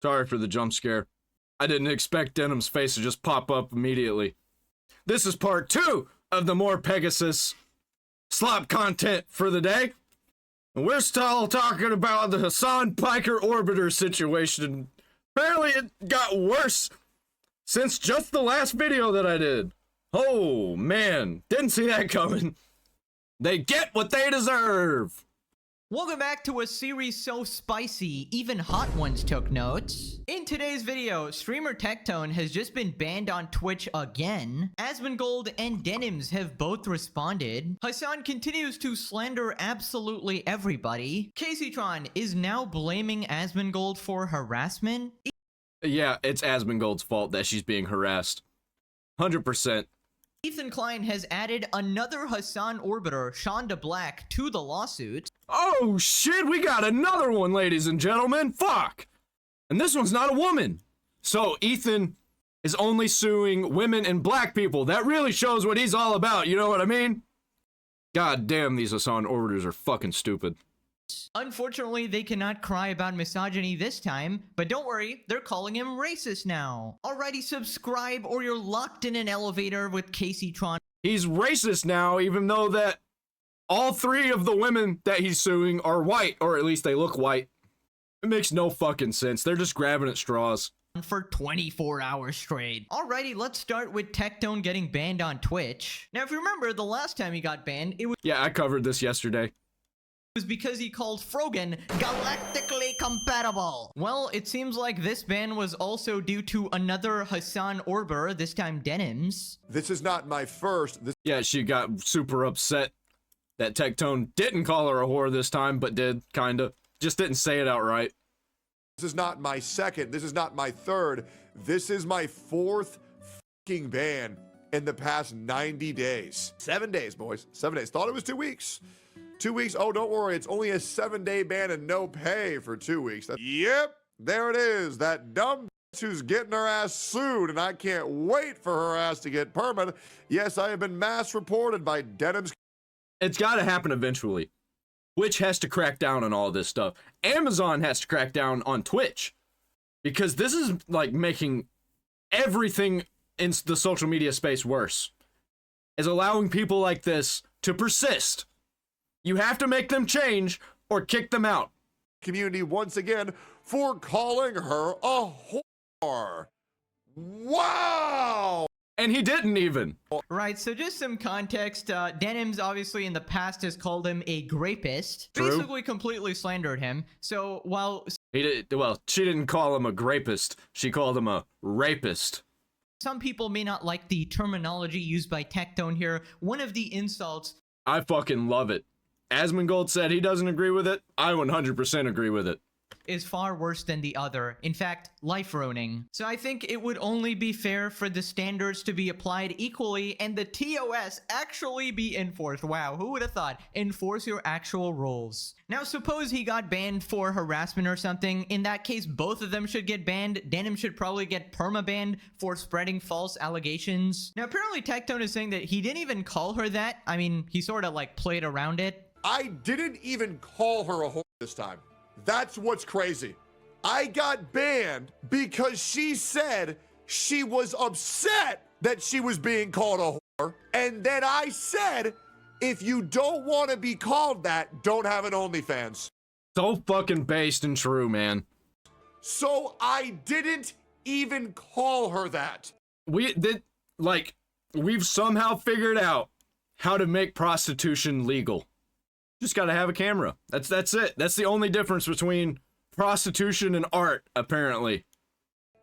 Sorry for the jump scare. I didn't expect Denim's face to just pop up immediately. This is part 2 of the MorePegasus slop content for the day. And we're still talking about the Hasan Piker orbiter situation. Apparently it got worse since just the last video that I did. Oh man, didn't see that coming. They get what they deserve. Welcome back to a series so spicy, even hot ones took notes. In today's video, streamer Tectone has just been banned on Twitch again. Asmongold and Denims have both responded. Hasan continues to slander absolutely everybody. Caseytron is now blaming Asmongold for harassment. Yeah, it's Asmongold's fault that she's being harassed. 100%. Ethan Klein has added another Hasan orbiter, Shonda Black, to the lawsuit. Oh shit, we got another one, ladies and gentlemen. Fuck. And this one's not a woman. So Ethan is only suing women and black people. That really shows what he's all about, you know what I mean? God damn, these Hasan orbiters are fucking stupid. Unfortunately, they cannot cry about misogyny this time, but don't worry, they're calling him racist now. Alrighty, subscribe or you're locked in an elevator with Caseytron. He's racist now, even though that all 3 of the women that he's suing are white, or at least they look white. It makes no fucking sense. They're just grabbing at straws. For 24 hours straight. Alrighty, let's start with Tectone getting banned on Twitch. Now, if you remember, the last time he got banned, it was Yeah, I covered this yesterday. because he called Frogan galactically compatible. Well, it seems like this ban was also due to another Hasan orbiter, this time Denims. This is not my first. Yeah, she got super upset that Tectone didn't call her a whore this time, but did, kinda. Just didn't say it outright. This is not my second. This is not my third. This is my 4th fucking ban in the past 90 days. 7 days, boys. 7 days. Thought it was 2 weeks. 2 weeks. Oh, don't worry. It's only a 7-day ban and no pay for 2 weeks. Yep. There it is. That dumb bitch who's getting her ass sued, and I can't wait for her ass to get permanent. Yes, I have been mass reported by Denim's. It's gotta happen eventually. Twitch has to crack down on all this stuff. Amazon has to crack down on Twitch. Because this is, like, making everything in the social media space worse. Is allowing people like this to persist. You have to make them change or kick them out. Community once again for calling her a whore. Wow! And he didn't even. Right, so just some context. Denims obviously in the past has called him a grapist. True. Basically completely slandered him. So while He did, well, she didn't call him a grapist. She called him a rapist. some people may not like the terminology used by Tectone here, one of the insults I fucking love it. Asmongold said he doesn't agree with it. I 100% agree with it. is far worse than the other. In fact, life-ruining. So I think it would only be fair for the standards to be applied equally and the TOS actually be enforced. Wow, who would have thought? Enforce your actual rules. Now, suppose he got banned for harassment or something. In that case, both of them should get banned. Denim should probably get perma-banned for spreading false allegations. Now, apparently Tectone is saying that he didn't even call her that. I mean, he sort of like played around it. I didn't even call her a whore this time. That's what's crazy. I got banned because she said she was upset that she was being called a whore. And then I said, if you don't want to be called that, don't have an OnlyFans. So fucking based and true, man. So I didn't even call her that. We've somehow figured out how to make prostitution legal. Just gotta have a camera. That's it. That's the only difference between prostitution and art, apparently.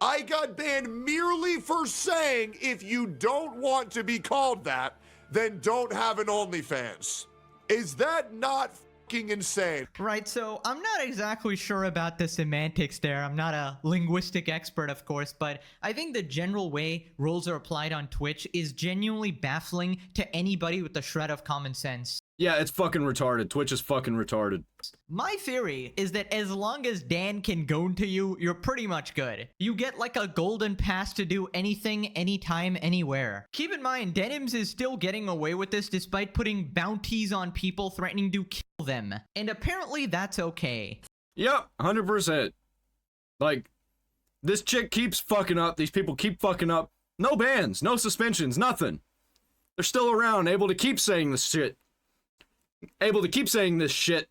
I got banned merely for saying if you don't want to be called that, then don't have an OnlyFans. Is that not fucking insane? Right, so I'm not exactly sure about the semantics there. I'm not a linguistic expert, of course, but I think the general way rules are applied on Twitch is genuinely baffling to anybody with a shred of common sense. Yeah, it's fucking retarded. Twitch is fucking retarded. My theory is that as long as Dan can go to you, you're pretty much good. You get like a golden pass to do anything, anytime, anywhere. Keep in mind, Denims is still getting away with this despite putting bounties on people threatening to kill them. And apparently that's okay. Yep, 100%. Like, This chick keeps fucking up. These people keep fucking up. No bans, no suspensions, nothing. They're still around, able to keep saying this shit. Able to keep saying this shit.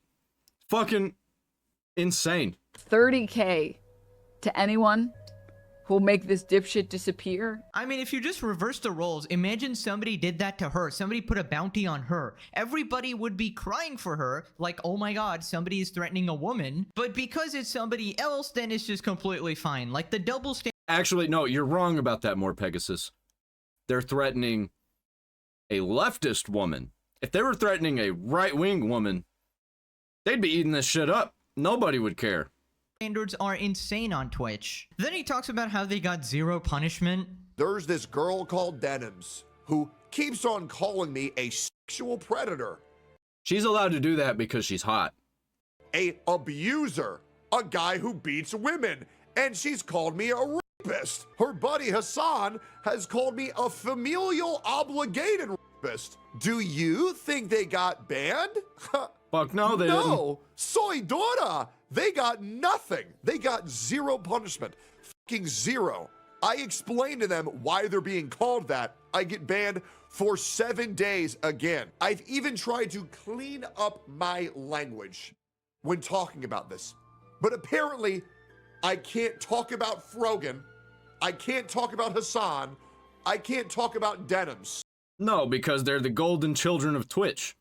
Fucking insane. $30K to anyone who'll make this dipshit disappear. I mean, if you just reverse the roles, imagine somebody did that to her. Somebody put a bounty on her. Everybody would be crying for her, like, oh my god, somebody is threatening a woman. But because it's somebody else, then it's just completely fine. Like the double standard. Actually, no, you're wrong about that, MorePegasus. They're threatening a leftist woman. If they were threatening a right-wing woman, they'd be eating this shit up. Nobody would care. Standards are insane on Twitch. Then he talks about how they got zero punishment. There's this girl called Denims who keeps on calling me a sexual predator, She's allowed to do that because she's hot. a abuser, a guy who beats women, and she's called me a rapist. Her buddy Hasan has called me a familial obligated rapist. Do you think they got banned? Fuck no, they didn't. No, soy Dora. They got nothing. They got zero punishment. Fucking zero. I explained to them why they're being called that. I get banned for 7 days again. I've even tried to clean up my language when talking about this. But apparently, I can't talk about Frogan. I can't talk about Hasan. I can't talk about Denims. No, because they're the golden children of Twitch.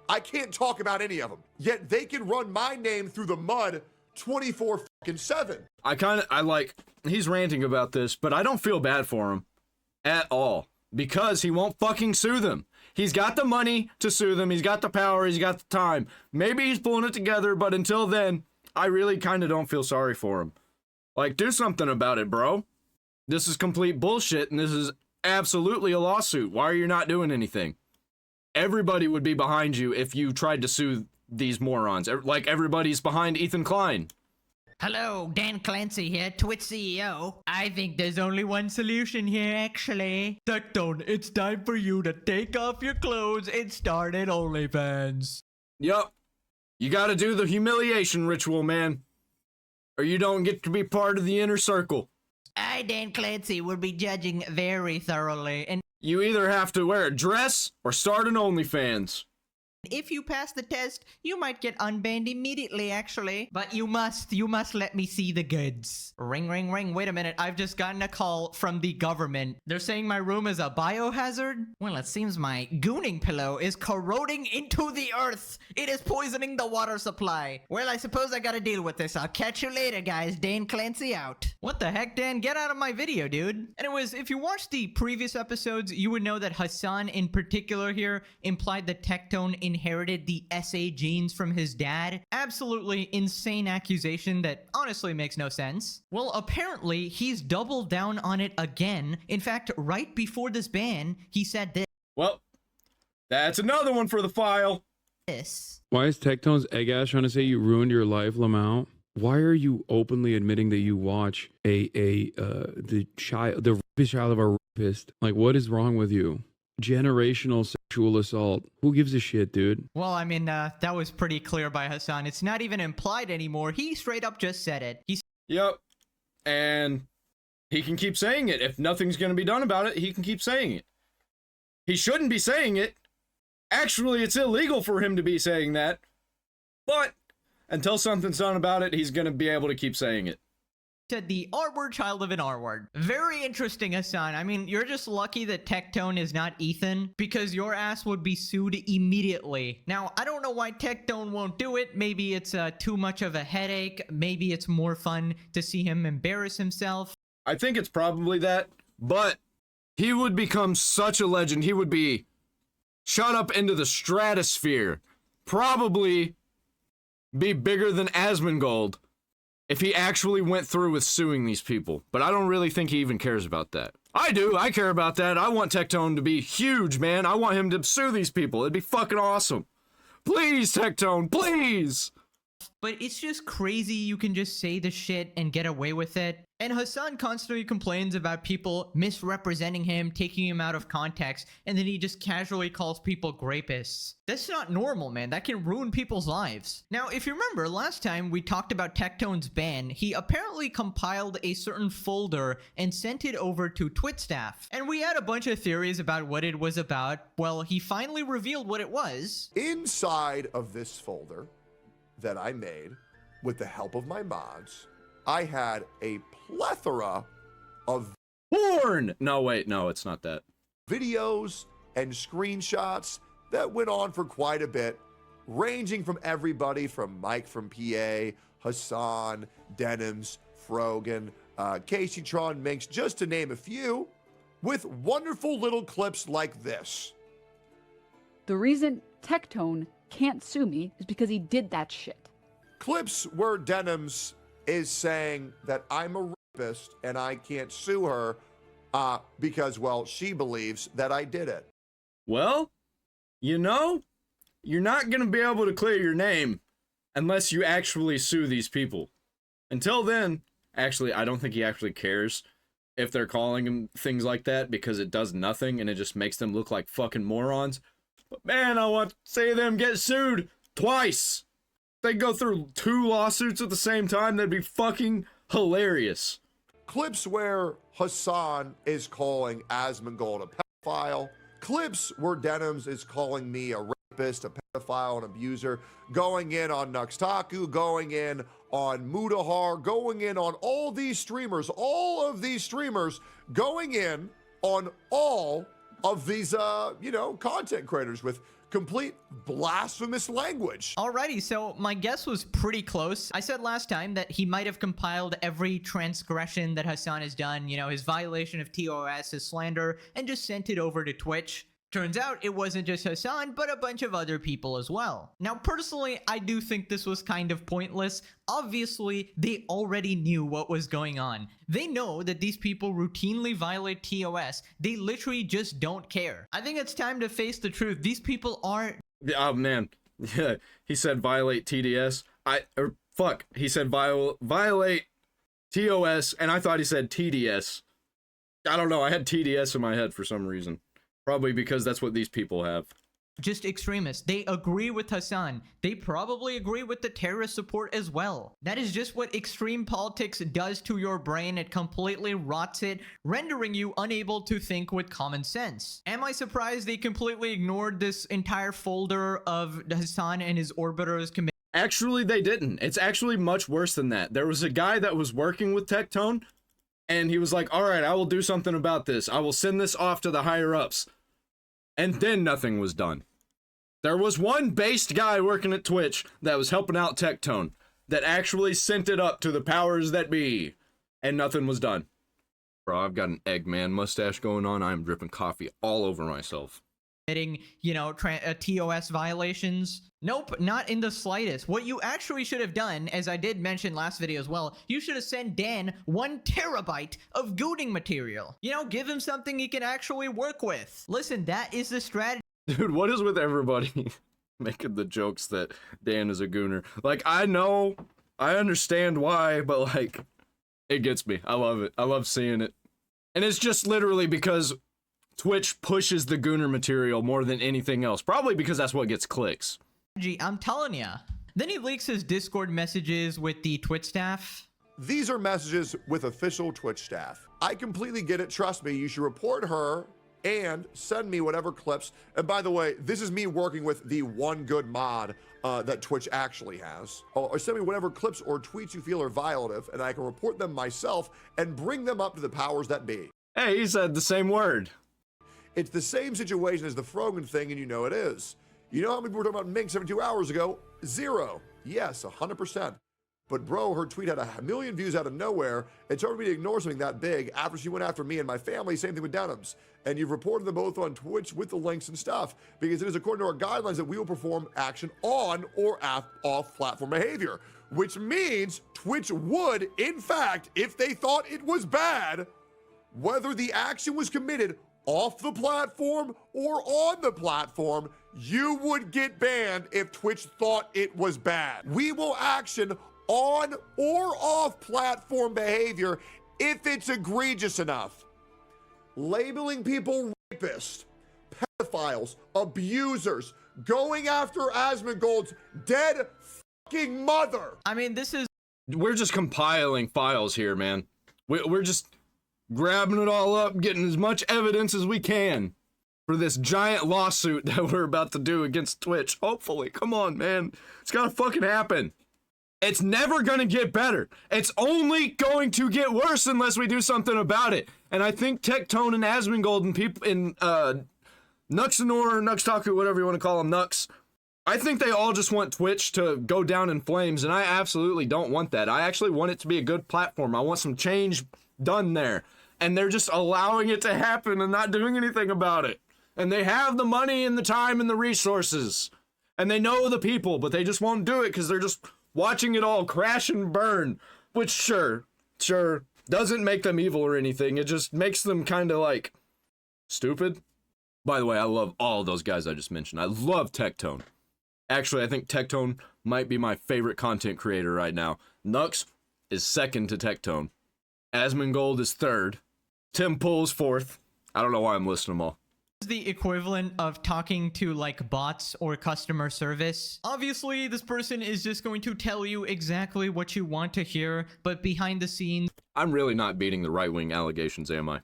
I can't talk about any of them. Yet they can run my name through the mud 24/7. He's ranting about this, but I don't feel bad for him at all because he won't fucking sue them. He's got the money to sue them. He's got the power. He's got the time. Maybe he's pulling it together, but until then, I really kind of don't feel sorry for him. Like, do something about it, bro. This is complete bullshit, and this is absolutely a lawsuit. Why are you not doing anything? Everybody would be behind you if you tried to sue these morons. Like everybody's behind Ethan Klein. Hello, Dan Clancy here, Twitch CEO. I think there's only one solution here, actually. Tectone, it's time for you to take off your clothes and start an OnlyFans. Yup. You gotta do the humiliation ritual, man. Or you don't get to be part of the inner circle. I, Dan Clancy, will be judging very thoroughly, and You either have to wear a dress or start an OnlyFans. if you pass the test, you might get unbanned immediately, actually. But you must let me see the goods. Ring, ring, ring. Wait a minute. I've just gotten a call from the government. They're saying my room is a biohazard? Well, it seems my gooning pillow is corroding into the earth. It is poisoning the water supply. Well, I suppose I gotta deal with this. I'll catch you later, guys. Dan Clancy out. What the heck, Dan? Get out of my video, dude. Anyways, if you watched the previous episodes, you would know that Hasan in particular here implied that Tectone inherited the SA genes from his dad. Absolutely insane accusation that honestly makes no sense. Well, apparently he's doubled down on it again. In fact, right before this ban, he said Well, that's another one for the file. this. Why is Tectone's egg ass trying to say you ruined your life, Lamau? Why are you openly admitting that you watch the rapist child of a rapist? Like, what is wrong with you? Generational sexual assault. Who gives a shit, dude? Well, I mean, that was pretty clear by Hasan. It's not even implied anymore. He straight up just said it. Yep. And he can keep saying it. If nothing's going to be done about it, he can keep saying it. He shouldn't be saying it. Actually, it's illegal for him to be saying that. But until something's done about it, he's going to be able to keep saying it. Said the R-word child of an R-word. Very interesting, Hasan. I mean, you're just lucky that Tectone is not Ethan, because your ass would be sued immediately. Now, I don't know why Tectone won't do it. Maybe it's too much of a headache. Maybe it's more fun to see him embarrass himself. I think it's probably that, but he would become such a legend. He would be shot up into the stratosphere. Probably be bigger than Asmongold if he actually went through with suing these people. But I don't really think he even cares about that. I do. I care about that. I want Tectone to be huge, man. I want him to sue these people. It'd be fucking awesome. Please, Tectone, please. but it's just crazy you can just say the shit and get away with it. And Hasan constantly complains about people misrepresenting him, taking him out of context, and then he just casually calls people grapists. That's not normal, man. That can ruin people's lives. Now, if you remember, last time we talked about Tectone's ban, he apparently compiled a certain folder and sent it over to Twitch staff. And we had a bunch of theories about what it was about. Well, he finally revealed what it was. Inside of this folder that I made with the help of my mods, I had a plethora of Porn! No, wait, no, it's not that. videos and screenshots that went on for quite a bit, ranging from everybody from Mike from PA, Hasan, Denims, Frogan, Casey Tron Minx, just to name a few, with wonderful little clips like this. The reason Tectone can't sue me is because he did that shit. Clips where Denims is saying that I'm a rapist and I can't sue her because, well, she believes that I did it. Well, you know, you're not going to be able to clear your name unless you actually sue these people. Until then, actually, I don't think he actually cares if they're calling him things like that because it does nothing and it just makes them look like fucking morons. But man, I want to see them get sued twice. They go through 2 lawsuits at the same time, that'd be fucking hilarious. Clips where Hasan is calling Asmongold a pedophile. Clips where Denims is calling me a rapist, a pedophile, an abuser. Going in on Nuxtaku, going in on Mudahar, going in on all these streamers. All of these streamers going in on all of these, content creators with complete blasphemous language. Alrighty, so my guess was pretty close. I said last time that he might have compiled every transgression that Hasan has done, his violation of TOS, his slander, and just sent it over to Twitch. Turns out it wasn't just Hasan, but a bunch of other people as well. Now, personally, I do think this was kind of pointless. Obviously, they already knew what was going on. They know that these people routinely violate TOS. They literally just don't care. I think it's time to face the truth. These people are... Oh, man. Yeah, he said violate TDS. He said violate TOS, and I thought he said TDS. I don't know, I had TDS in my head for some reason. Probably because that's what these people have. Just extremists. They agree with Hasan. They probably agree with the terrorist support as well. That is just what extreme politics does to your brain. It completely rots it, rendering you unable to think with common sense. Am I surprised they completely ignored this entire folder of Hasan and his orbiters committing? Actually, they didn't. It's actually much worse than that. There was a guy that was working with Tectone, and he was like, all right, I will do something about this. I will send this off to the higher-ups. And then nothing was done. There was one based guy working at Twitch that was helping out Tectone that actually sent it up to the powers that be. And nothing was done. Bro, I've got an Eggman mustache going on. I'm dripping coffee all over myself. TOS violations. Nope, not in the slightest. What you actually should have done, as I did mention last video as well, you should have sent Dan 1 terabyte of gooning material. Give him something he can actually work with. Listen, that is the strategy. Dude, what is with everybody making the jokes that Dan is a gooner? Like, I know, I understand why, but like, it gets me. I love it. I love seeing it. And it's just literally because Twitch pushes the gooner material more than anything else. Probably because that's what gets clicks. I'm telling ya. Then he leaks his Discord messages with the Twitch staff. These are messages with official Twitch staff. I completely get it. Trust me, you should report her and send me whatever clips. And by the way, this is me working with the one good mod that Twitch actually has. Or send me whatever clips or tweets you feel are violative, and I can report them myself and bring them up to the powers that be. Hey, he said the same word. It's the same situation as the Frogan thing, and you know it is. You know how many people were talking about Mink 72 hours ago? 0. Yes, 100%. But bro, her tweet had 1 million views out of nowhere. It's hard for me to ignore something that big after she went after me and my family. Same thing with Denims. And you've reported them both on Twitch with the links and stuff, because it is according to our guidelines that we will perform action on or off platform behavior, which means Twitch would, in fact, if they thought it was bad, whether the action was committed off the platform or on the platform, you would get banned if Twitch thought it was bad. We will action on or off platform behavior if it's egregious enough. Labeling people rapists, pedophiles, abusers, going after Asmongold's dead fucking mother. I mean, this is We're just compiling files here, man. We're just grabbing it all up, getting as much evidence as we can for this giant lawsuit that we're about to do against Twitch. Hopefully, come on, man. It's gotta fucking happen. It's never gonna get better. It's only going to get worse unless we do something about it. And I think Tectone and Asmongold and people in Nuxanor, Nuxtaku, whatever you want to call them, Nux, I think they all just want Twitch to go down in flames, and I absolutely don't want that. I actually want it to be a good platform. I want some change done there. And they're just allowing it to happen and not doing anything about it. And they have the money and the time and the resources. And they know the people, but they just won't do it because they're just watching it all crash and burn. Which, sure, doesn't make them evil or anything. It just makes them kind of like stupid. By the way, I love all of those guys I just mentioned. I love Tectone. Actually, I think Tectone might be my favorite content creator right now. Nux is second to Tectone. Asmongold is third. Tim Pool's fourth. I don't know why I'm listing them all. the equivalent of talking to like bots or customer service. Obviously, this person is just going to tell you exactly what you want to hear, but behind the scenes, I'm really not beating the right-wing allegations, am I?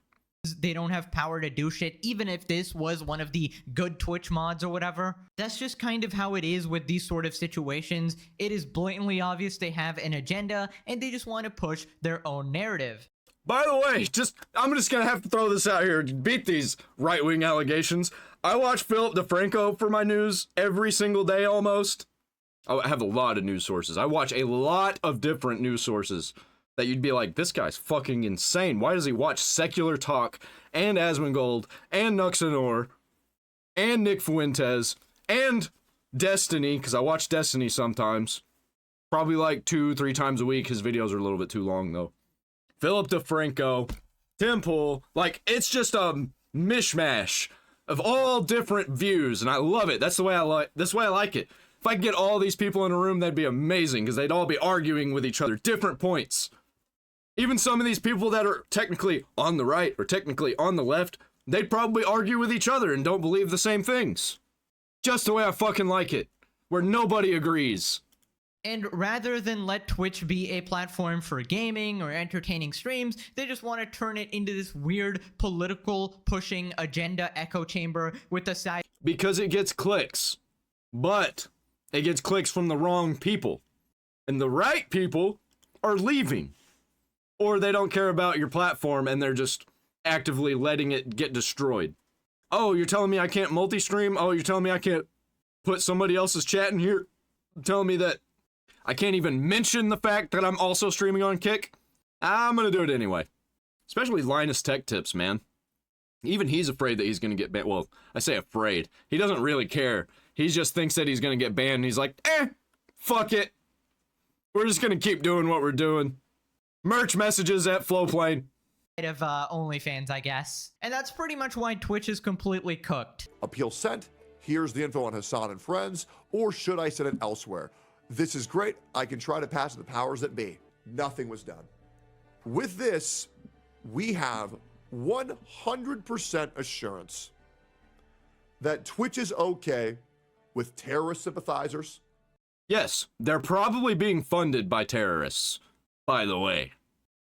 they don't have power to do shit, even if this was one of the good Twitch mods or whatever. That's just kind of how it is with these sort of situations. It is blatantly obvious they have an agenda, and they just want to push their own narrative. By the way, I'm just gonna have to throw this out here to beat these right-wing allegations. I watch Philip DeFranco for my news every single day almost. I have a lot of news sources. I watch a lot of different news sources that you'd be like, this guy's fucking insane. Why does he watch Secular Talk and Asmongold and Nuxanor and Nick Fuentes and Destiny? Because I watch Destiny sometimes. Probably like 2-3 times a week. His videos are a little bit too long though. Philip DeFranco, Temple, like, it's just a mishmash of all different views, and I love it. That's the way I like it. If I could get all these people in a room, that'd be amazing, because they'd all be arguing with each other, different points. Even some of these people that are technically on the right or technically on the left, they'd probably argue with each other and don't believe the same things. Just the way I fucking like it, where nobody agrees. And rather than let Twitch be a platform for gaming or entertaining streams, they just want to turn it into this weird political pushing agenda echo chamber with the side. Because it gets clicks. But it gets clicks from the wrong people. And the right people are leaving. Or they don't care about your platform and they're just actively letting it get destroyed. Oh, you're telling me I can't multi-stream? Oh, you're telling me I can't put somebody else's chat in here? You're telling me that I can't even mention the fact that I'm also streaming on Kick? I'm gonna do it anyway. Especially Linus Tech Tips, man. Even he's afraid that he's gonna get banned. Well, I say afraid. He doesn't really care. He just thinks that he's gonna get banned and he's like, fuck it. We're just gonna keep doing what we're doing. Merch messages at Flowplane. Of OnlyFans, I guess. And that's pretty much why Twitch is completely cooked. Appeal sent. Here's the info on Hasan and friends, or should I send it elsewhere? This is great. I can try to pass to the powers that be. Nothing was done. With this, we have 100% assurance that Twitch is okay with terrorist sympathizers. Yes, they're probably being funded by terrorists, by the way.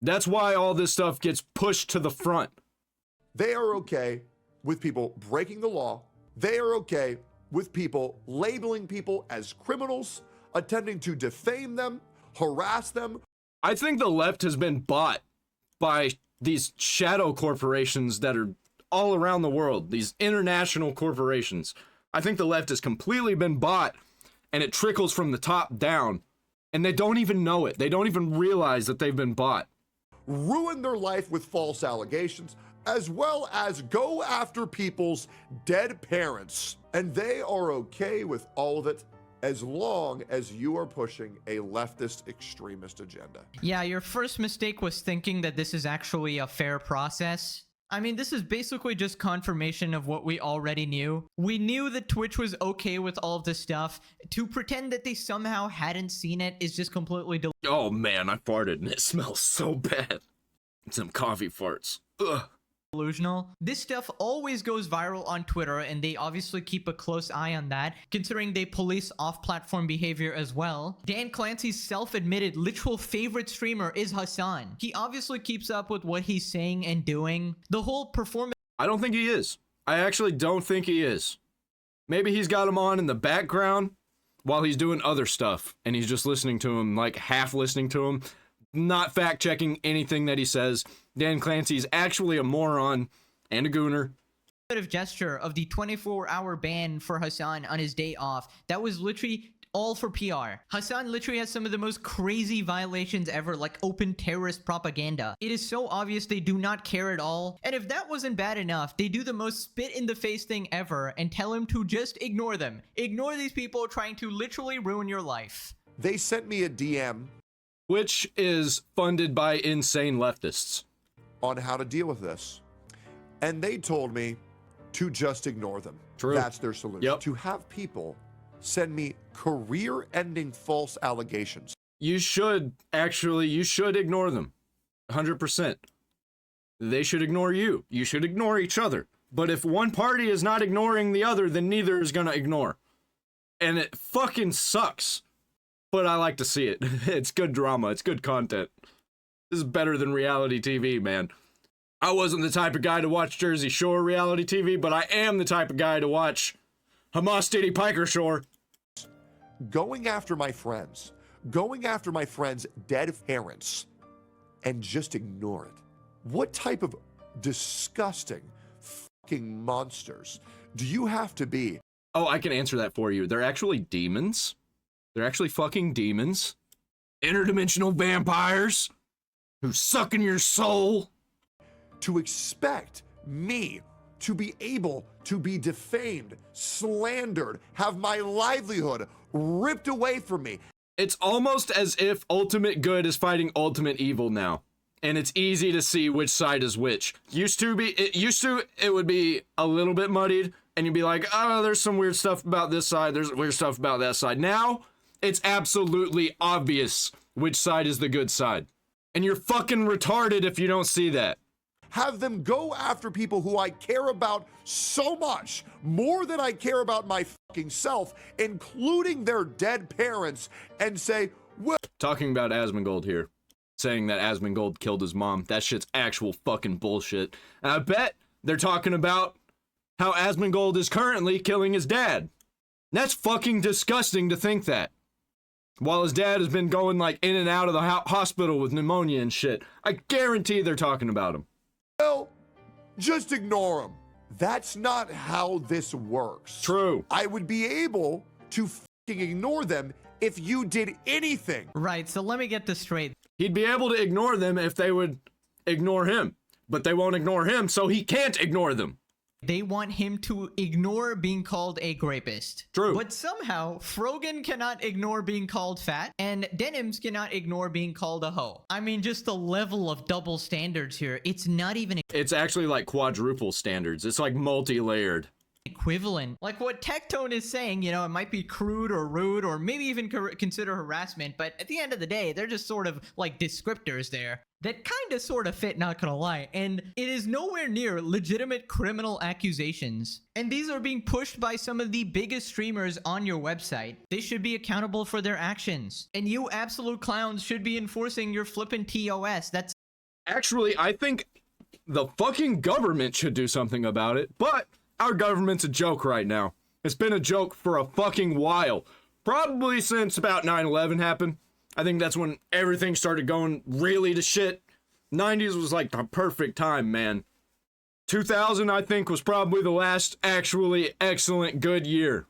That's why all this stuff gets pushed to the front. They are okay with people breaking the law. They are okay with people labeling people as criminals, attempting to defame them, harass them. I think the left has been bought by these shadow corporations that are all around the world, these international corporations. I think the left has completely been bought, and it trickles from the top down, and they don't even know it. They don't even realize that they've been bought. Ruin their life with false allegations, as well as go after people's dead parents. And they are okay with all of it, as long as you are pushing a leftist extremist agenda. Yeah, your first mistake was thinking that this is actually a fair process. I mean, this is basically just confirmation of what we already knew. We knew that Twitch was okay with all of this stuff. To pretend that they somehow hadn't seen it is just completely Oh man, I farted and it smells so bad. Some coffee farts. Ugh. delusional. This stuff always goes viral on Twitter, and they obviously keep a close eye on that, considering they police off-platform behavior as well. Dan Clancy's self-admitted literal favorite streamer is Hasan. He obviously keeps up with what he's saying and doing. The whole performance... I don't think he is. I actually don't think he is. Maybe he's got him on in the background while he's doing other stuff, and he's just listening to him, like half listening to him, not fact-checking anything that he says. Dan Clancy's actually a moron and a gooner. gesture of the 24-hour ban for Hasan on his day off, that was literally all for PR. Hasan literally has some of the most crazy violations ever, like open terrorist propaganda. It is so obvious they do not care at all. And if that wasn't bad enough, they do the most spit-in-the-face thing ever and tell him to just ignore them. Ignore these people trying to literally ruin your life. They sent me a DM Which is funded by insane leftists. on how to deal with this. And they told me to just ignore them. True. That's their solution. Yep. To have people send me career-ending false allegations. You should ignore them. 100%. They should ignore you. You should ignore each other. But if one party is not ignoring the other, then neither is gonna ignore. And it fucking sucks. But I like to see it. It's good drama. It's good content. This is better than reality TV, man. I wasn't the type of guy to watch Jersey Shore reality TV, but I am the type of guy to watch Hasan Piker Shore. Going after my friends. Going after my friends' dead parents. And just ignore it. What type of disgusting fucking monsters do you have to be? Oh, I can answer that for you. They're actually demons. They're actually fucking demons. Interdimensional vampires who suck in your soul. To expect me to be able to be defamed, slandered, have my livelihood ripped away from me. It's almost as if ultimate good is fighting ultimate evil now. And it's easy to see which side is which. It would be a little bit muddied, and you'd be like, oh, there's some weird stuff about this side, there's weird stuff about that side. Now, it's absolutely obvious which side is the good side. And you're fucking retarded if you don't see that. Have them go after people who I care about so much, more than I care about my fucking self, including their dead parents, and say, well, Talking about Asmongold here. Saying that Asmongold killed his mom. That shit's actual fucking bullshit. And I bet they're talking about how Asmongold is currently killing his dad. That's fucking disgusting to think that. While his dad has been going like in and out of the hospital with pneumonia and shit. I guarantee they're talking about him. well, just ignore them. That's not how this works. True. I would be able to fucking ignore them if you did anything. Right, so let me get this straight. He'd be able to ignore them if they would ignore him. But they won't ignore him, so he can't ignore them. They want him to ignore being called a rapist. True. But somehow, Frogan cannot ignore being called fat, and Denims cannot ignore being called a hoe. I mean, just the level of double standards here. It's not even It's actually like quadruple standards. It's like multi-layered. equivalent. Like what Tectone is saying, you know, it might be crude or rude or maybe even consider harassment, but at the end of the day, they're just sort of like descriptors there that kind of sort of fit, not gonna lie. And it is nowhere near legitimate criminal accusations. And these are being pushed by some of the biggest streamers on your website. They should be accountable for their actions. And you absolute clowns should be enforcing your flippin' TOS. That's Actually, I think the fucking government should do something about it, but our government's a joke right now. It's been a joke for a fucking while. Probably since about 9/11 happened. I think that's when everything started going really to shit. 90s was like the perfect time, man. 2000, I think, was probably the last actually excellent good year.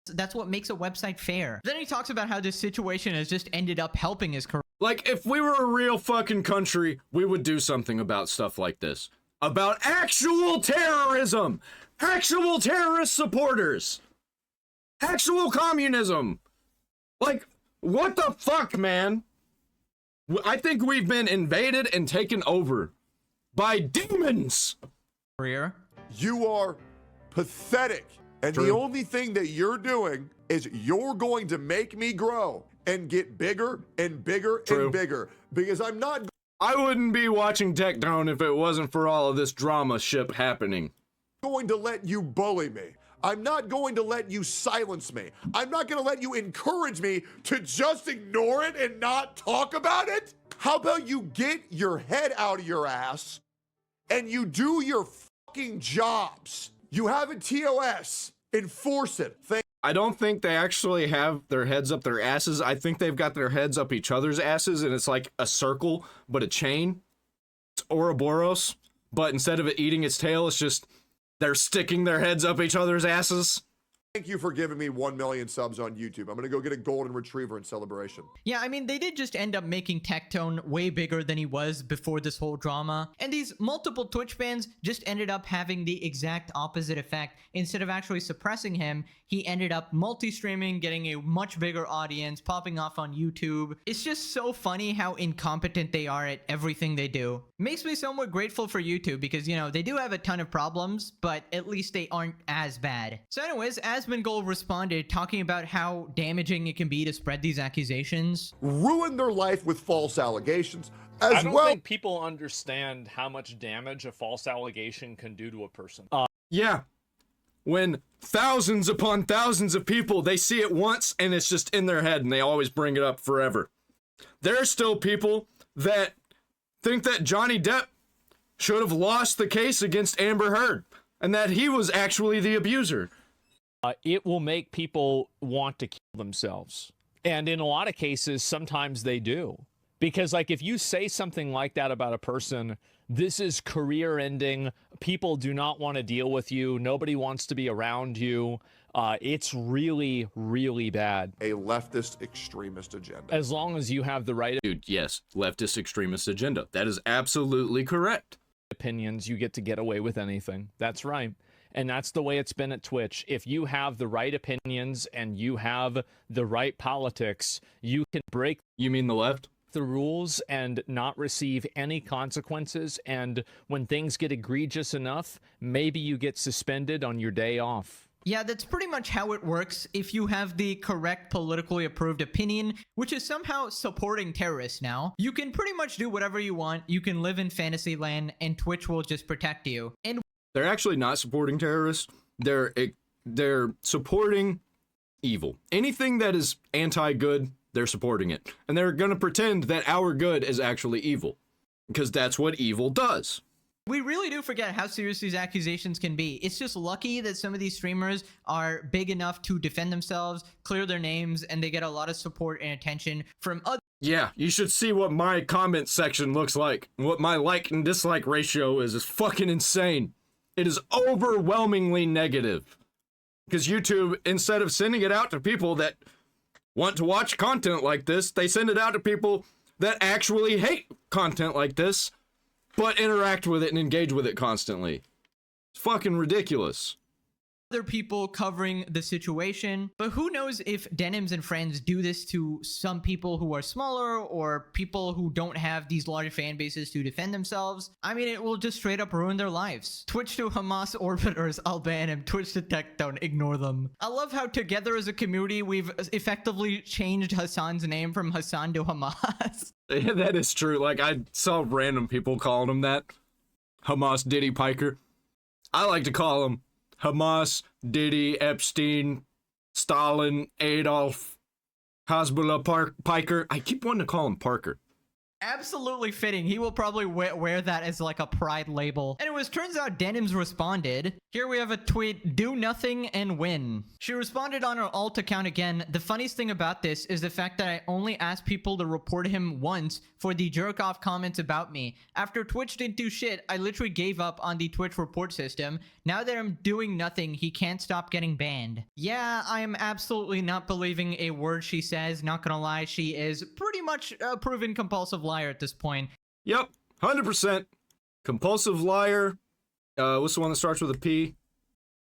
that's what makes a website fair. Then he talks about how this situation has just ended up helping his career. Like, if we were a real fucking country, we would do something about stuff like this. About actual terrorism! Actual terrorist supporters! Actual communism! Like, what the fuck, man? I think we've been invaded and taken over by demons! Career. You are pathetic. And the True. only thing that you're doing is you're going to make me grow and get bigger and bigger True. and bigger. Because I'm not I wouldn't be watching Tech Down if it wasn't for all of this drama ship happening. going to let you bully me. I'm not going to let you silence me. I'm not going to let you encourage me to just ignore it and not talk about it. How about you get your head out of your ass and you do your fucking jobs? You have a TOS. Enforce it. I don't think they actually have their heads up their asses. I think they've got their heads up each other's asses, and it's like a circle, but a chain. It's Ouroboros, but instead of it eating its tail, it's just they're sticking their heads up each other's asses. Thank you for giving me 1 million subs on YouTube. I'm going to go get a golden retriever in celebration. Yeah, I mean, they did just end up making Tectone way bigger than he was before this whole drama. And these multiple Twitch bans just ended up having the exact opposite effect. Instead of actually suppressing him, he ended up multi-streaming, getting a much bigger audience, popping off on YouTube. It's just so funny how incompetent they are at everything they do. Makes me somewhat grateful for YouTube because, you know, they do have a ton of problems, but at least they aren't as bad. So anyways, Asmongold responded talking about how damaging it can be to spread these accusations. Ruin their life with false allegations I as don't well. think people understand how much damage a false allegation can do to a person. Yeah. When thousands upon thousands of people, they see it once and it's just in their head and they always bring it up forever. There are still people that think that Johnny Depp should have lost the case against Amber Heard and that he was actually the abuser. It will make people want to kill themselves. And in a lot of cases, sometimes they do. Because, like, if you say something like that about a person, this is career ending. People do not want to deal with you. Nobody wants to be around you. It's really, really bad. A leftist extremist agenda. As long as you have the right Dude, yes, leftist extremist agenda. That is absolutely correct. opinions, you get away with anything. That's right. And that's the way it's been at Twitch. If you have the right opinions and you have the right politics, you can break You mean the left? the rules and not receive any consequences. And when things get egregious enough, maybe you get suspended on your day off. Yeah, that's pretty much how it works. If you have the correct politically approved opinion, which is somehow supporting terrorists now, you can pretty much do whatever you want. You can live in fantasy land and Twitch will just protect you. And They're actually not supporting terrorists. They're supporting evil. Anything that is anti-good, they're supporting it. And they're going to pretend that our good is actually evil. Because that's what evil does. we really do forget how serious these accusations can be. It's just lucky that some of these streamers are big enough to defend themselves, clear their names, and they get a lot of support and attention from other Yeah, you should see what my comment section looks like. What my like and dislike ratio is fucking insane. It is overwhelmingly negative. Because YouTube, instead of sending it out to people that want to watch content like this, they send it out to people that actually hate content like this, but interact with it and engage with it constantly. It's fucking ridiculous. other people covering the situation. But who knows if Denims and Friends do this to some people who are smaller or people who don't have these large fan bases to defend themselves. I mean, it will just straight up ruin their lives. Twitch to Hamas orbiters, I'll ban him. Twitch to Tech, don't ignore them. I love how together as a community, we've effectively changed Hasan's name from Hasan to Hamas. That is true. Like, I saw random people calling him that. Hamas Diddy Piker. I like to call him Hamas, Diddy, Epstein, Stalin, Adolf, Hezbollah Piker. I keep wanting to call him Parker. Absolutely fitting. He will probably wear that as like a pride label. Anyways, turns out Denims responded. Here we have a tweet, do nothing and win. She responded on her alt account again. The funniest thing about this is the fact that I only asked people to report him once for the jerk off comments about me. After Twitch didn't do shit, I literally gave up on the Twitch report system. Now that I'm doing nothing, he can't stop getting banned. Yeah, I am absolutely not believing a word she says. Not gonna lie, she is pretty much a proven compulsive liar at this point. Yep, 100%. Compulsive liar. What's the one that starts with a P?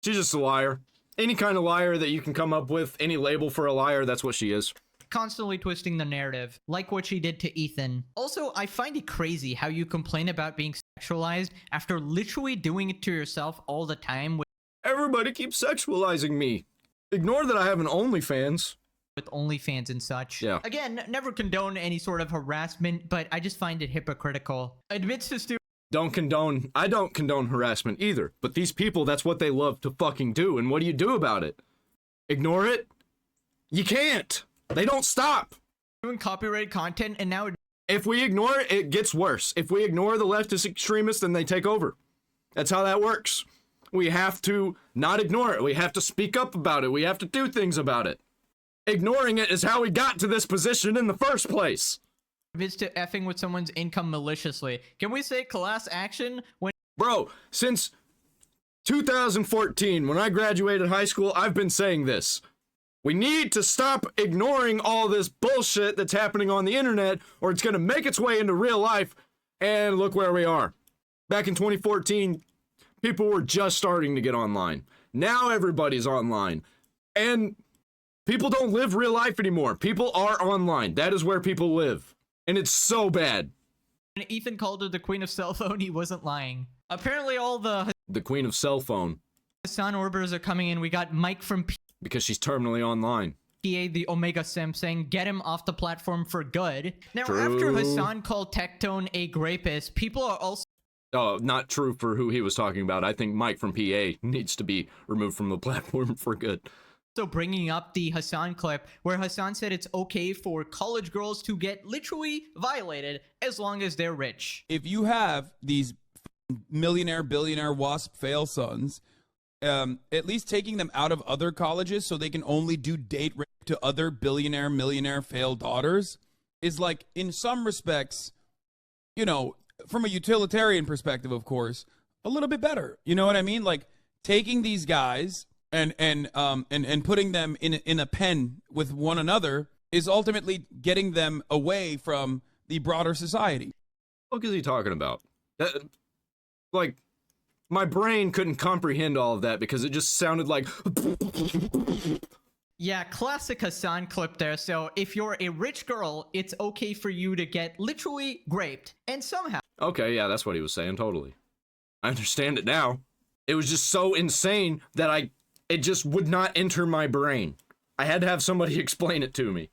She's just a liar. Any kind of liar that you can come up with, any label for a liar, that's what she is. Constantly twisting the narrative, like what she did to Ethan. Also, I find it crazy how you complain about being sexualized after literally doing it to yourself all the time Everybody keeps sexualizing me. Ignore that I have an OnlyFans. with OnlyFans and such. Yeah. Again, never condone any sort of harassment, but I just find it hypocritical. Admits to I don't condone harassment either, but these people, that's what they love to fucking do, and what do you do about it? Ignore it? You can't. They don't stop. doing copyrighted content, and now If we ignore it, it gets worse. If we ignore the leftist extremists, then they take over. That's how that works. We have to not ignore it. We have to speak up about it. We have to do things about it. Ignoring it is how we got to this position in the first place. admits to effing with someone's income maliciously. Can we say class action when Bro, since 2014, when I graduated high school, I've been saying this. We need to stop ignoring all this bullshit that's happening on the internet, or it's going to make its way into real life, and look where we are. Back in 2014, people were just starting to get online. Now everybody's online. And people don't live real life anymore. People are online. That is where people live. And it's so bad. Ethan called her the queen of cell phone, he wasn't lying. Apparently all the The queen of cell phone. Hassan orbiters are coming in. We got Mike from Because she's terminally online. PA, the Omega Sim, saying get him off the platform for good. Now, True. after Hassan called Tectone a grapist, people are also Oh, not true for who he was talking about. I think Mike from PA needs to be removed from the platform for good. bringing up the Hassan clip where Hassan said it's okay for college girls to get literally violated as long as they're rich. If you have these millionaire, billionaire, WASP fail sons, at least taking them out of other colleges so they can only do date rape to other billionaire, millionaire failed daughters is like, in some respects, you know, from a utilitarian perspective, of course, a little bit better. You know what I mean? Like taking these guys and putting them in a pen with one another is ultimately getting them away from the broader society. What is he talking about? Like, my brain couldn't comprehend all of that because it just sounded like... Yeah, classic Hassan clip there. So if you're a rich girl, it's okay for you to get literally raped. And somehow Okay, yeah, that's what he was saying, totally. I understand it now. It was just so insane that it just would not enter my brain. I had to have somebody explain it to me.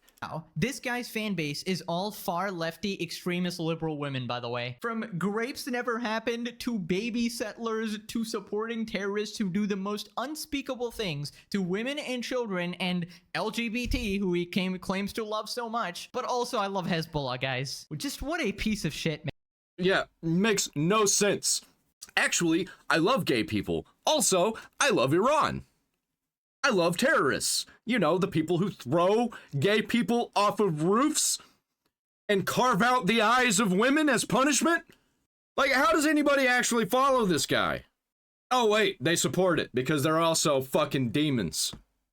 this guy's fan base is all far lefty extremist liberal women, by the way. From grapes never happened to baby settlers to supporting terrorists who do the most unspeakable things to women and children and LGBT who he claims to love so much. But also I love Hezbollah, guys. Just what a piece of shit, man. Yeah, makes no sense. Actually, I love gay people. Also, I love Iran. I love terrorists. You know, the people who throw gay people off of roofs and carve out the eyes of women as punishment. Like, how does anybody actually follow this guy? Oh, wait, they support it because they're also fucking demons.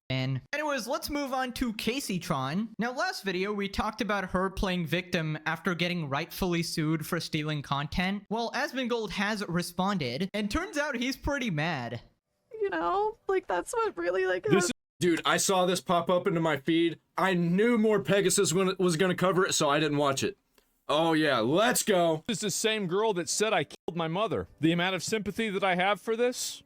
Man. Anyways, let's move on to Casey Tron. Now, last video, we talked about her playing victim after getting rightfully sued for stealing content. Well, Asmongold has responded, and turns out he's pretty mad. You know, like that's what really like. Dude, I saw this pop up into my feed. I knew MorePegasus was going to cover it, so I didn't watch it. Oh yeah, let's go. This is the same girl that said I killed my mother. The amount of sympathy that I have for this?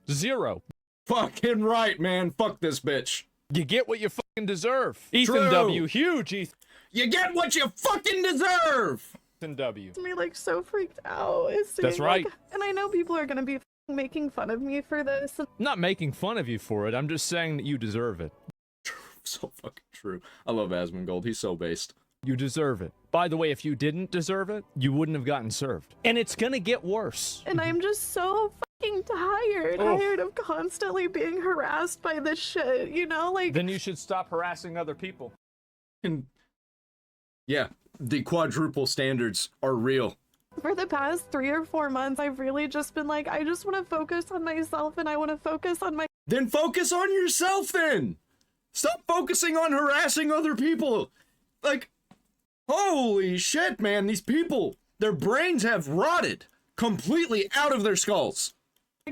Zero. Fucking right, man. Fuck this bitch. You get what you fucking deserve. Ethan True. W. Huge Ethan You get what you fucking deserve. W. Me like so freaked out. That's right. And I know people are gonna be making fun of me for this. I'm not making fun of you for it. I'm just saying that you deserve it. So fucking true. I love Asmongold. He's so based. You deserve it. By the way, if you didn't deserve it, you wouldn't have gotten served. And it's gonna get worse. And I'm just so fucking tired. Oh. Tired of constantly being harassed by this shit, you know? Like, Then you should stop harassing other people. And yeah, the quadruple standards are real. for the past 3 or 4 months, I've really just been like, I just want to focus on myself and I want to focus on my. Then focus on yourself then. Stop focusing on harassing other people. Like, holy shit, man, these people, their brains have rotted completely out of their skulls.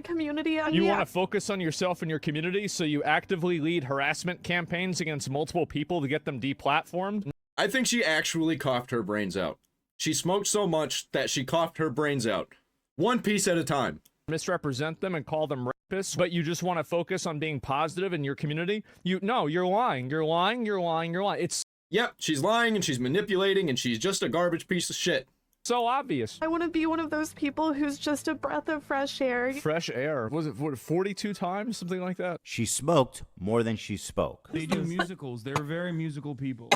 Community. You want to focus on yourself and your community, so you actively lead harassment campaigns against multiple people to get them deplatformed? I think she actually coughed her brains out. She smoked so much that she coughed her brains out. One piece at a time. Misrepresent them and call them rapists, but you just want to focus on being positive in your community. No, you're lying. You're lying. You're lying. You're lying. It's Yep, she's lying and she's manipulating and she's just a garbage piece of shit. so obvious. I want to be one of those people who's just a breath of fresh air. Fresh air. Was it 42 times? Something like that? She smoked more than she spoke. They do musicals. They're very musical people.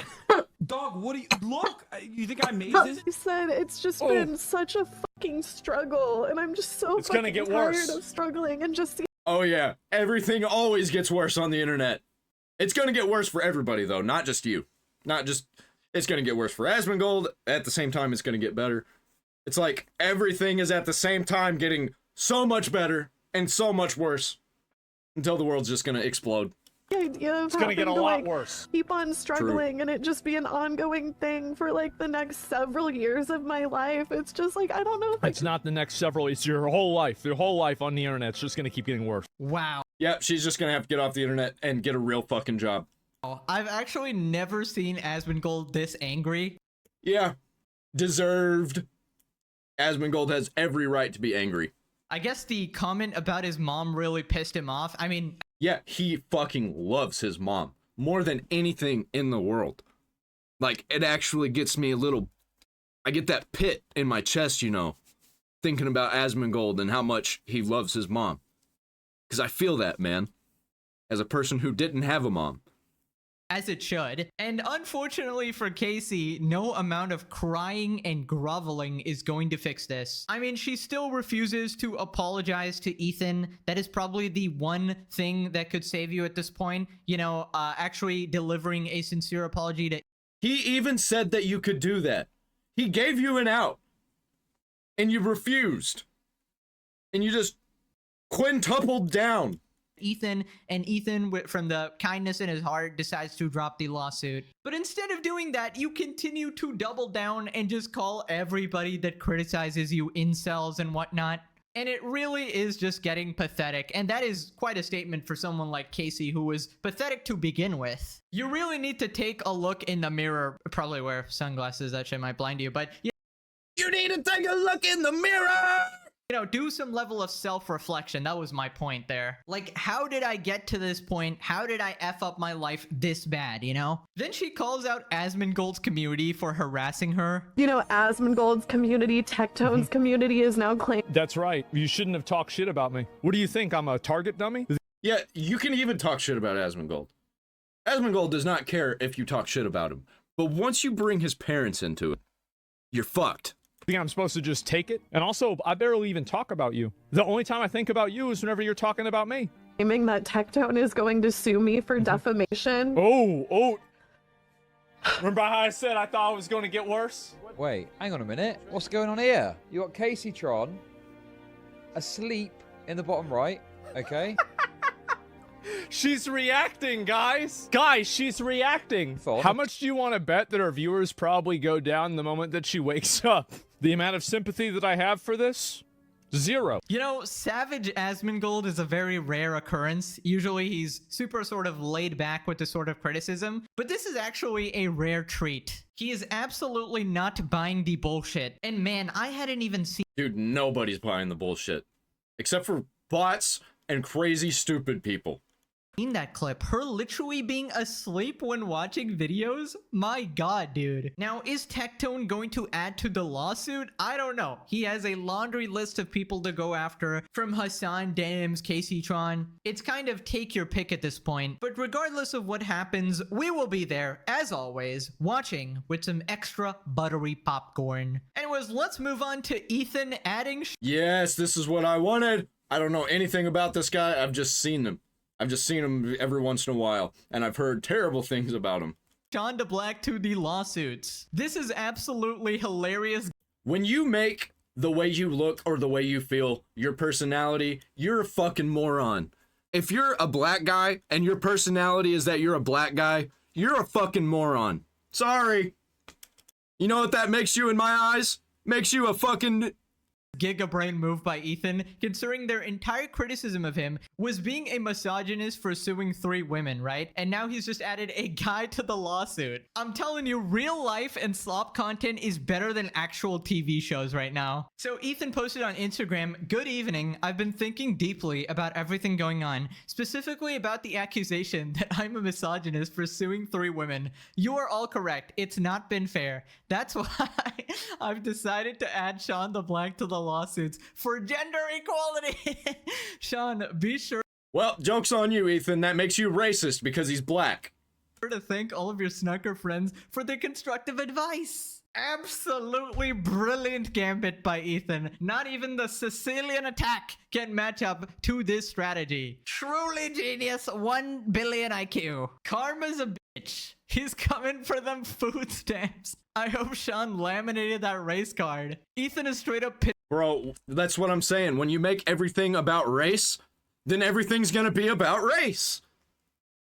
Dog, what do you look? You think I made this? I said it's just been such a fucking struggle, and I'm just so It's gonna fucking get worse. tired of struggling and just Oh yeah, everything always gets worse on the internet. It's gonna get worse for everybody though, not just you. Not just, it's gonna get worse for Asmongold, at the same time it's gonna get better. It's like everything is at the same time getting so much better and so much worse until the world's just gonna explode. the idea of It's gonna get a having to, lot like, worse. keep on struggling and it just be an ongoing thing for like the next several years of my life. It's just like I don't know if It's not the next several. It's your whole life. Your whole life on the internet. It's just gonna keep getting worse. Wow. Yep, she's just gonna have to get off the internet and get a real fucking job. I've actually never seen Asmongold this angry. Yeah, deserved. Asmongold has every right to be angry. I guess the comment about his mom really pissed him off. I mean, Yeah, he fucking loves his mom more than anything in the world. Like, it actually gets me a little... I get that pit in my chest, you know, thinking about Asmongold and how much he loves his mom. Because I feel that, man. As a person who didn't have a mom. as it should. And unfortunately for Casey, no amount of crying and groveling is going to fix this. I mean, she still refuses to apologize to Ethan. That is probably the one thing that could save you at this point. You know, actually delivering a sincere apology to... He even said that you could do that. He gave you an out. And you refused. And you just quintupled down. Ethan, and Ethan, from the kindness in his heart, decides to drop the lawsuit. But instead of doing that, you continue to double down and just call everybody that criticizes you incels and whatnot. And it really is just getting pathetic. And that is quite a statement for someone like Casey, who was pathetic to begin with. You really need to take a look in the mirror. Probably wear sunglasses, that shit might blind you, but You need to take a look in the mirror! you know, do some level of self-reflection. That was my point there. Like, how did I get to this point? How did I F up my life this bad, you know? Then she calls out Asmongold's community for harassing her. You know, Asmongold's community, Tectone's community is now claiming. That's right. You shouldn't have talked shit about me. What do you think? I'm a target dummy? Yeah, you can even talk shit about Asmongold. Asmongold does not care if you talk shit about him. But once you bring his parents into it, you're fucked. Think I'm supposed to just take it? And also, I barely even talk about you. The only time I think about you is whenever you're talking about me. Claiming that Tectone is going to sue me for defamation. Oh. Remember how I said I thought it was going to get worse? Wait, hang on a minute. What's going on here? You got Casey Tron asleep in the bottom right, okay? She's reacting, guys. Guys, she's reacting. How much do you want to bet that our viewers probably go down the moment that she wakes up? The amount of sympathy that I have for this? 0. You know, Savage Asmongold is a very rare occurrence. Usually he's super sort of laid back with this sort of criticism, but this is actually a rare treat. He is absolutely not buying the bullshit. And man, I hadn't even seen... Dude, nobody's buying the bullshit. Except for bots and crazy stupid people. that clip, her literally being asleep when watching videos. My god, dude. Now, is Tectone going to add to the lawsuit? I don't know. He has a laundry list of people to go after, from Hasan, Denims, Casey Tron. It's kind of take your pick at this point, but regardless of what happens, we will be there, as always, watching with some extra buttery popcorn. Anyways, let's move on to Ethan adding Yes, this is what I wanted. I don't know anything about this guy. I've just seen him. I've just seen him every once in a while, and I've heard terrible things about him. Sean DeBlack to the lawsuits. This is absolutely hilarious. When you make the way you look or the way you feel your personality, you're a fucking moron. If you're a black guy and your personality is that you're a black guy, you're a fucking moron. Sorry. You know what that makes you in my eyes? Makes you a fucking Giga brain move by Ethan, considering their entire criticism of him was being a misogynist for suing 3 women, right? And now he's just added a guy to the lawsuit. I'm telling you, real life and slop content is better than actual TV shows right now. So Ethan posted on Instagram, "Good evening. I've been thinking deeply about everything going on, specifically about the accusation that I'm a misogynist for suing 3 women. You are all correct. It's not been fair. That's why I've decided to add Sean the Black to the lawsuits for gender equality." Sean, be sure Well, joke's on you, Ethan. That makes you racist because he's black. to thank all of your Snucker friends for their constructive advice. Absolutely brilliant gambit by Ethan. Not even the Sicilian attack can match up to this strategy. Truly genius, 1 billion IQ. Karma's a bitch. He's coming for them food stamps. I hope Sean laminated that race card. Ethan is straight up Bro, that's what I'm saying. When you make everything about race, then everything's gonna be about race.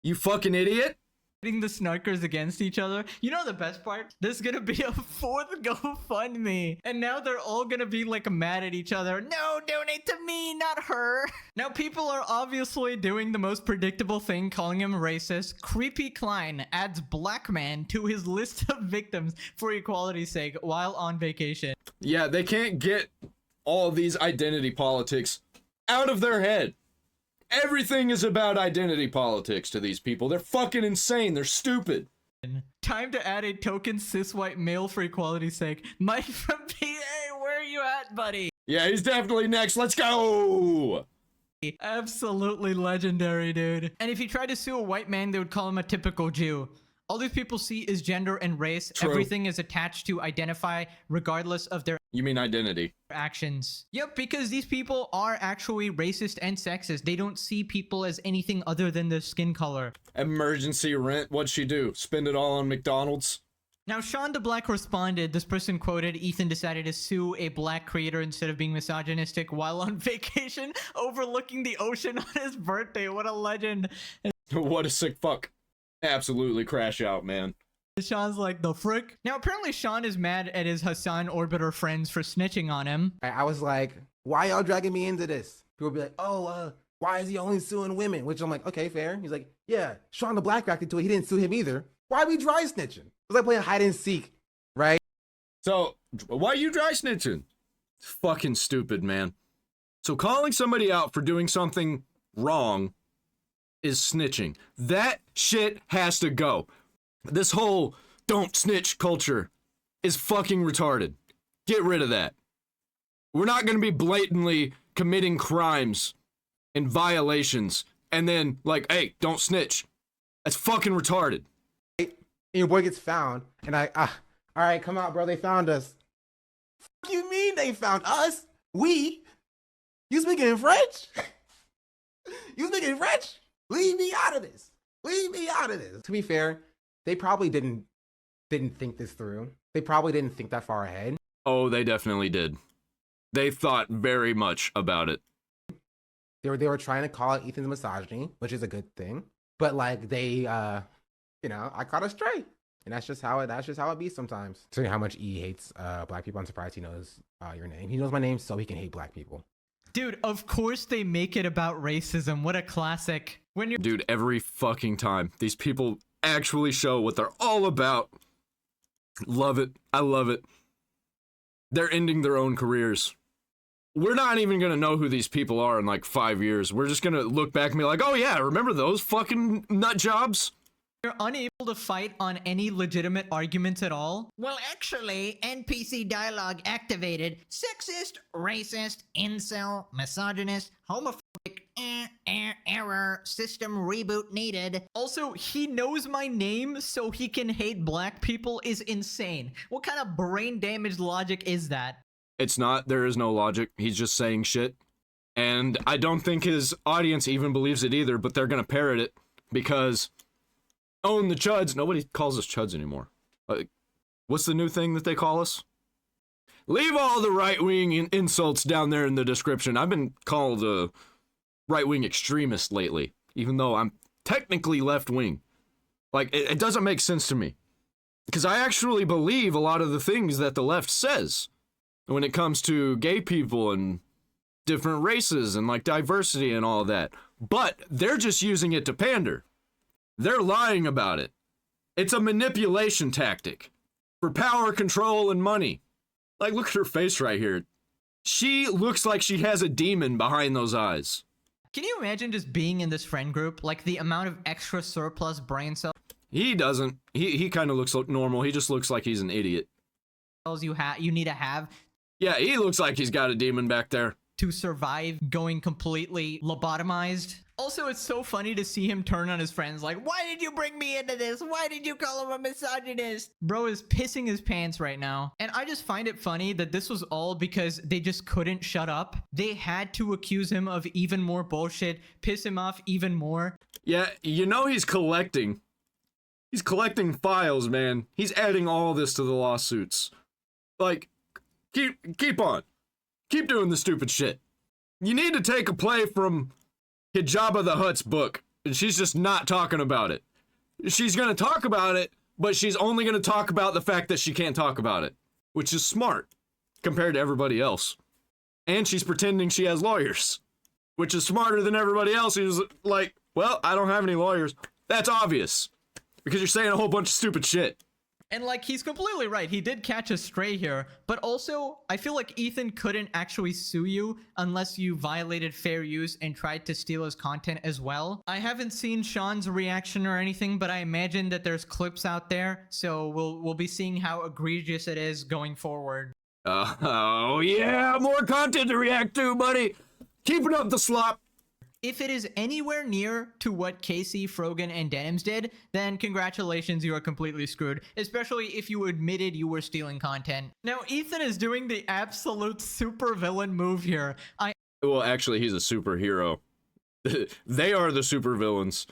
You fucking idiot. pitting the Snarkers against each other. You know the best part? There's gonna be a 4th GoFundMe. And now they're all gonna be like mad at each other. No, donate to me, not her. Now people are obviously doing the most predictable thing, calling him racist. Creepy Klein adds black man to his list of victims for equality's sake while on vacation. Yeah, they can't get all these identity politics out of their head. Everything is about identity politics to these people. They're fucking insane. They're stupid. Time to add a token cis white male for equality's sake. Mike from PA, where are you at, buddy? Yeah, he's definitely next. Let's go! Absolutely legendary, dude. And if he tried to sue a white man, they would call him a typical Jew. All these people see is gender and race. True. Everything is attached to identify regardless of their You mean identity? actions. Yep, because these people are actually racist and sexist. They don't see people as anything other than their skin color. Emergency rent. What'd she do? Spend it all on McDonald's? Now, Sean the Black responded, this person quoted, Ethan decided to sue a black creator instead of being misogynistic while on vacation, overlooking the ocean on his birthday. What a legend. What a sick fuck. Absolutely crash out, man. Sean's like, the frick? Now, apparently Sean is mad at his Hasan Orbiter friends for snitching on him. I was like, why y'all dragging me into this? People be like, oh, why is he only suing women? Which I'm like, okay, fair. He's like, yeah, Sean the Black reacted to it. He didn't sue him either. Why we dry snitching? It was like playing hide and seek, right? So, why you dry snitching? It's fucking stupid, man. So calling somebody out for doing something wrong is snitching. That shit has to go. This whole don't snitch culture is fucking retarded. Get rid of that. We're not going to be blatantly committing crimes and violations and then like, hey, don't snitch. That's fucking retarded. And your boy gets found, and all right, come out, bro. They found us. Fuck you mean they found us? We? You speaking French? You speaking French? Leave me out of this. Leave me out of this. To be fair, they probably didn't think this through. They probably didn't think that far ahead. Oh, they definitely did. They thought very much about it. They were trying to call it Ethan's misogyny, which is a good thing. But like they I caught a stray. And that's just how it be sometimes. So how much E hates black people. I'm surprised he knows your name. He knows my name so he can hate black people. Dude, of course they make it about racism. What a classic. When you're Dude, every fucking time. These people actually show what they're all about. Love it. I love it. They're ending their own careers. We're not even going to know who these people are in like 5 years. We're just going to look back and be like, oh yeah, remember those fucking nut jobs? You're unable to fight on any legitimate arguments at all? Well, actually, NPC dialogue activated. Sexist, racist, incel, misogynist, homophobic, error, system reboot needed. Also, he knows my name so he can hate black people is insane. What kind of brain damaged logic is that? It's not. There is no logic. He's just saying shit. And I don't think his audience even believes it either, but they're going to parrot it because own the chuds. Nobody calls us chuds anymore. What's the new thing that they call us? Leave all the right-wing insults down there in the description. I've been called a right-wing extremist lately, even though I'm technically left-wing. Like, it doesn't make sense to me. Because I actually believe a lot of the things that the left says. when it comes to gay people and different races and like diversity and all that. But they're just using it to pander. They're lying about it. It's a manipulation tactic for power, control, and money. Like, look at her face right here. She looks like she has a demon behind those eyes. Can you imagine just being in this friend group? Like the amount of extra surplus brain cells He doesn't. He kind of looks normal. He just looks like he's an idiot. you need to have Yeah, he looks like he's got a demon back there. to survive going completely lobotomized. Also, it's so funny to see him turn on his friends like, why did you bring me into this? Why did you call him a misogynist? Bro is pissing his pants right now. And I just find it funny that this was all because they just couldn't shut up. They had to accuse him of even more bullshit, piss him off even more. Yeah, you know he's collecting. He's collecting files, man. He's adding all this to the lawsuits. Like, keep on. Keep doing the stupid shit. You need to take a play from Hijabba the Hutt's book, and she's just not talking about it. She's gonna talk about it, but she's only gonna talk about the fact that she can't talk about it, which is smart compared to everybody else. And she's pretending she has lawyers, which is smarter than everybody else who's like, well, I don't have any lawyers. That's obvious, because you're saying a whole bunch of stupid shit. And like, he's completely right. He did catch a stray here, but also I feel like Ethan couldn't actually sue you unless you violated fair use and tried to steal his content as well. I haven't seen Sean's reaction or anything, but I imagine that there's clips out there, so we'll be seeing how egregious it is going forward. Oh yeah, more content to react to, buddy. Keeping up the slop. If it is anywhere near to what Casey, Frogan, and Denims did, then congratulations, you are completely screwed, especially if you admitted you were stealing content. Now, Ethan is doing the absolute supervillain move here. Well, actually, he's a superhero. They are the supervillains.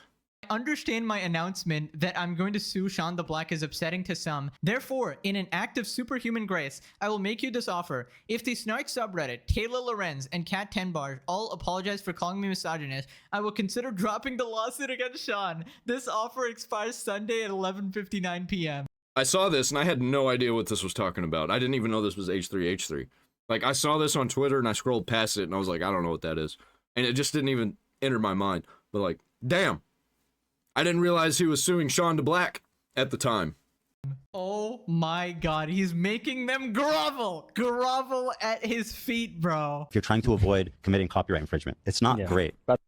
Understand my announcement that I'm going to sue Sean the Black is upsetting to some. Therefore, in an act of superhuman grace, I will make you this offer. If the Snark subreddit, Taylor Lorenz, and Cat 10 Bar all apologize for calling me misogynist, I will consider dropping the lawsuit against Sean. This offer expires Sunday at 11:59 p.m. I saw this and I had no idea what this was talking about. I didn't even know this was H3H3. Like, I saw this on Twitter and I scrolled past it and I was like, I don't know what that is. And it just didn't even enter my mind. But like, damn. I didn't realize he was suing Sean DeBlack at the time. Oh my god, he's making them grovel at his feet, bro. If you're trying to avoid committing copyright infringement, it's not great. But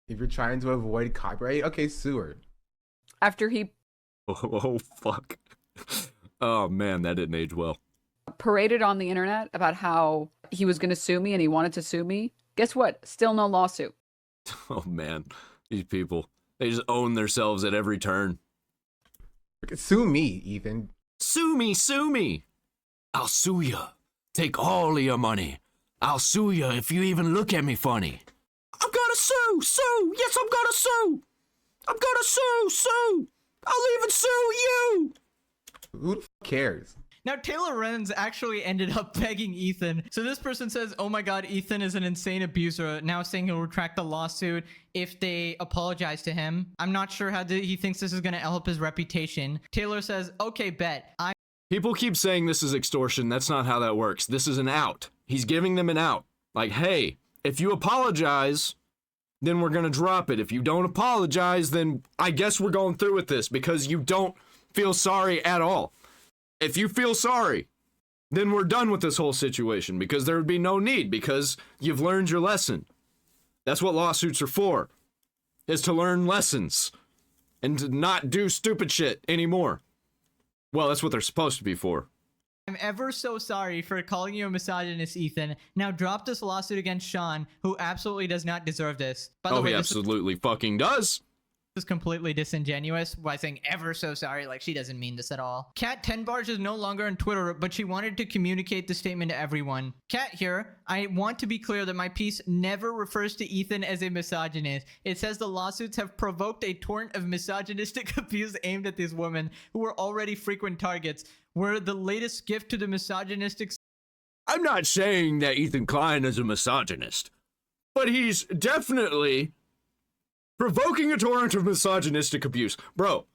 If you're trying to avoid copyright, okay, sue her. After he Oh, fuck. Oh, man, that didn't age well. paraded on the internet about how he was going to sue me and he wanted to sue me, guess what? Still no lawsuit. Oh, man. These people. They just own themselves at every turn. Sue me, Ethan. Sue me, sue me. I'll sue ya. Take all of your money. I'll sue ya if you even look at me funny. I'm gonna sue. Yes, I'm gonna sue. I'm gonna sue. I'll even sue you. Who the f cares? Now, Taylor Renz actually ended up begging Ethan. So this person says, oh my god, Ethan is an insane abuser, now saying he'll retract the lawsuit if they apologize to him. I'm not sure how he thinks this is going to help his reputation. Taylor says, okay, bet. People keep saying this is extortion. That's not how that works. This is an out. He's giving them an out. Like, hey, if you apologize, then we're going to drop it. If you don't apologize, then I guess we're going through with this because you don't feel sorry at all. If you feel sorry, then we're done with this whole situation because there would be no need because you've learned your lesson. That's what lawsuits are for, is to learn lessons and to not do stupid shit anymore. Well, that's what they're supposed to be for. I'm ever so sorry for calling you a misogynist, Ethan. Now drop this lawsuit against Sean, who absolutely does not deserve this. By the way, he absolutely fucking does. This is completely disingenuous by saying ever so sorry, like she doesn't mean this at all. Cat 10 Bars is no longer on Twitter, but she wanted to communicate the statement to everyone. Cat here, I want to be clear that my piece never refers to Ethan as a misogynist. It says the lawsuits have provoked a torrent of misogynistic abuse aimed at these women who were already frequent targets. We're the latest gift to the misogynistic. I'm not saying that Ethan Klein is a misogynist, but he's definitely provoking a torrent of misogynistic abuse. Bro,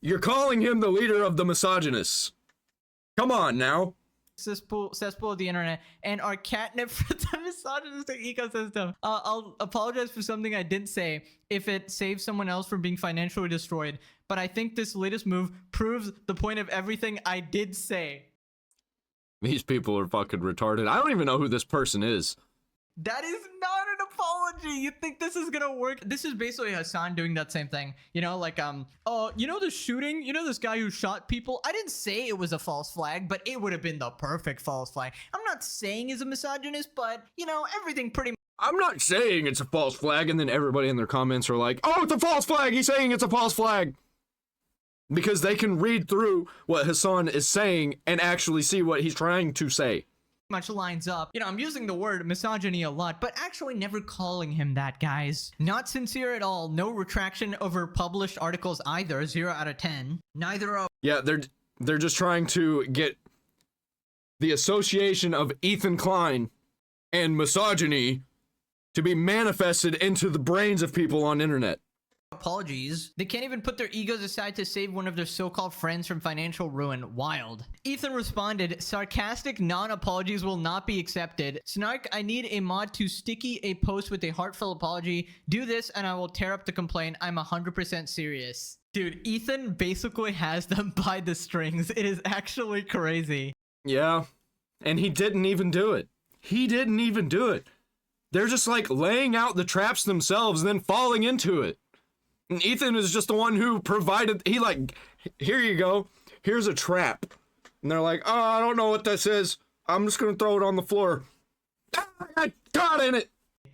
you're calling him the leader of the misogynists. Come on now. cesspool of the internet and are catnip for the misogynistic ecosystem. I'll apologize for something I didn't say if it saves someone else from being financially destroyed, but I think this latest move proves the point of everything I did say. These people are fucking retarded. I don't even know who this person is. That is not an apology. You think this is gonna work? This is basically Hasan doing that same thing. You know, like, oh, you know the shooting? You know this guy who shot people? I didn't say it was a false flag, but it would have been the perfect false flag. I'm not saying he's a misogynist, but, you know, everything pretty much. I'm not saying it's a false flag, and then everybody in their comments are like, oh, it's a false flag. He's saying it's a false flag. Because they can read through what Hasan is saying and actually see what he's trying to say. Much lines up. You know, I'm using the word misogyny a lot, but actually never calling him that, guys. Not sincere at all. No retraction over published articles either. 0 out of 10. Neither of. Yeah, they're just trying to get the association of Ethan Klein and misogyny to be manifested into the brains of people on internet. Apologies. They can't even put their egos aside to save one of their so-called friends from financial ruin. Wild. Ethan responded, sarcastic non-apologies will not be accepted. Snark, I need a mod to sticky a post with a heartfelt apology. Do this and I will tear up the complaint. I'm 100% serious. Dude, Ethan basically has them by the strings. It is actually crazy. Yeah, and he didn't even do it. He didn't even do it. They're just like laying out the traps themselves and then falling into it. And Ethan is just the one who provided, he like, here you go, here's a trap. And they're like, oh, I don't know what this is. I'm just gonna throw it on the floor. Ah, I got in it.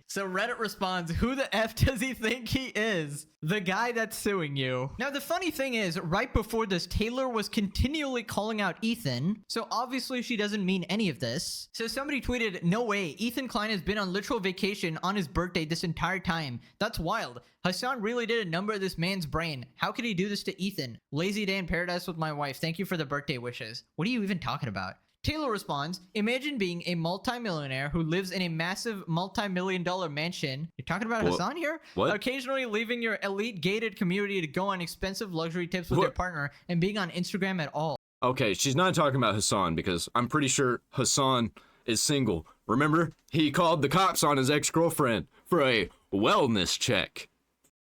So Reddit responds, who the F does he think he is? The guy that's suing you. Now, the funny thing is, right before this, Taylor was continually calling out Ethan. So obviously she doesn't mean any of this. So somebody tweeted, no way, Ethan Klein has been on literal vacation on his birthday this entire time. That's wild. Hasan really did a number of this man's brain. How could he do this to Ethan? Lazy day in paradise with my wife. Thank you for the birthday wishes. What are you even talking about? Taylor responds, imagine being a multimillionaire who lives in a massive multi-million-dollar mansion. You're talking about Hasan here? What? Occasionally leaving your elite gated community to go on expensive luxury trips with your partner and being on Instagram at all. Okay, she's not talking about Hasan because I'm pretty sure Hasan is single. Remember? He called the cops on his ex-girlfriend for a wellness check.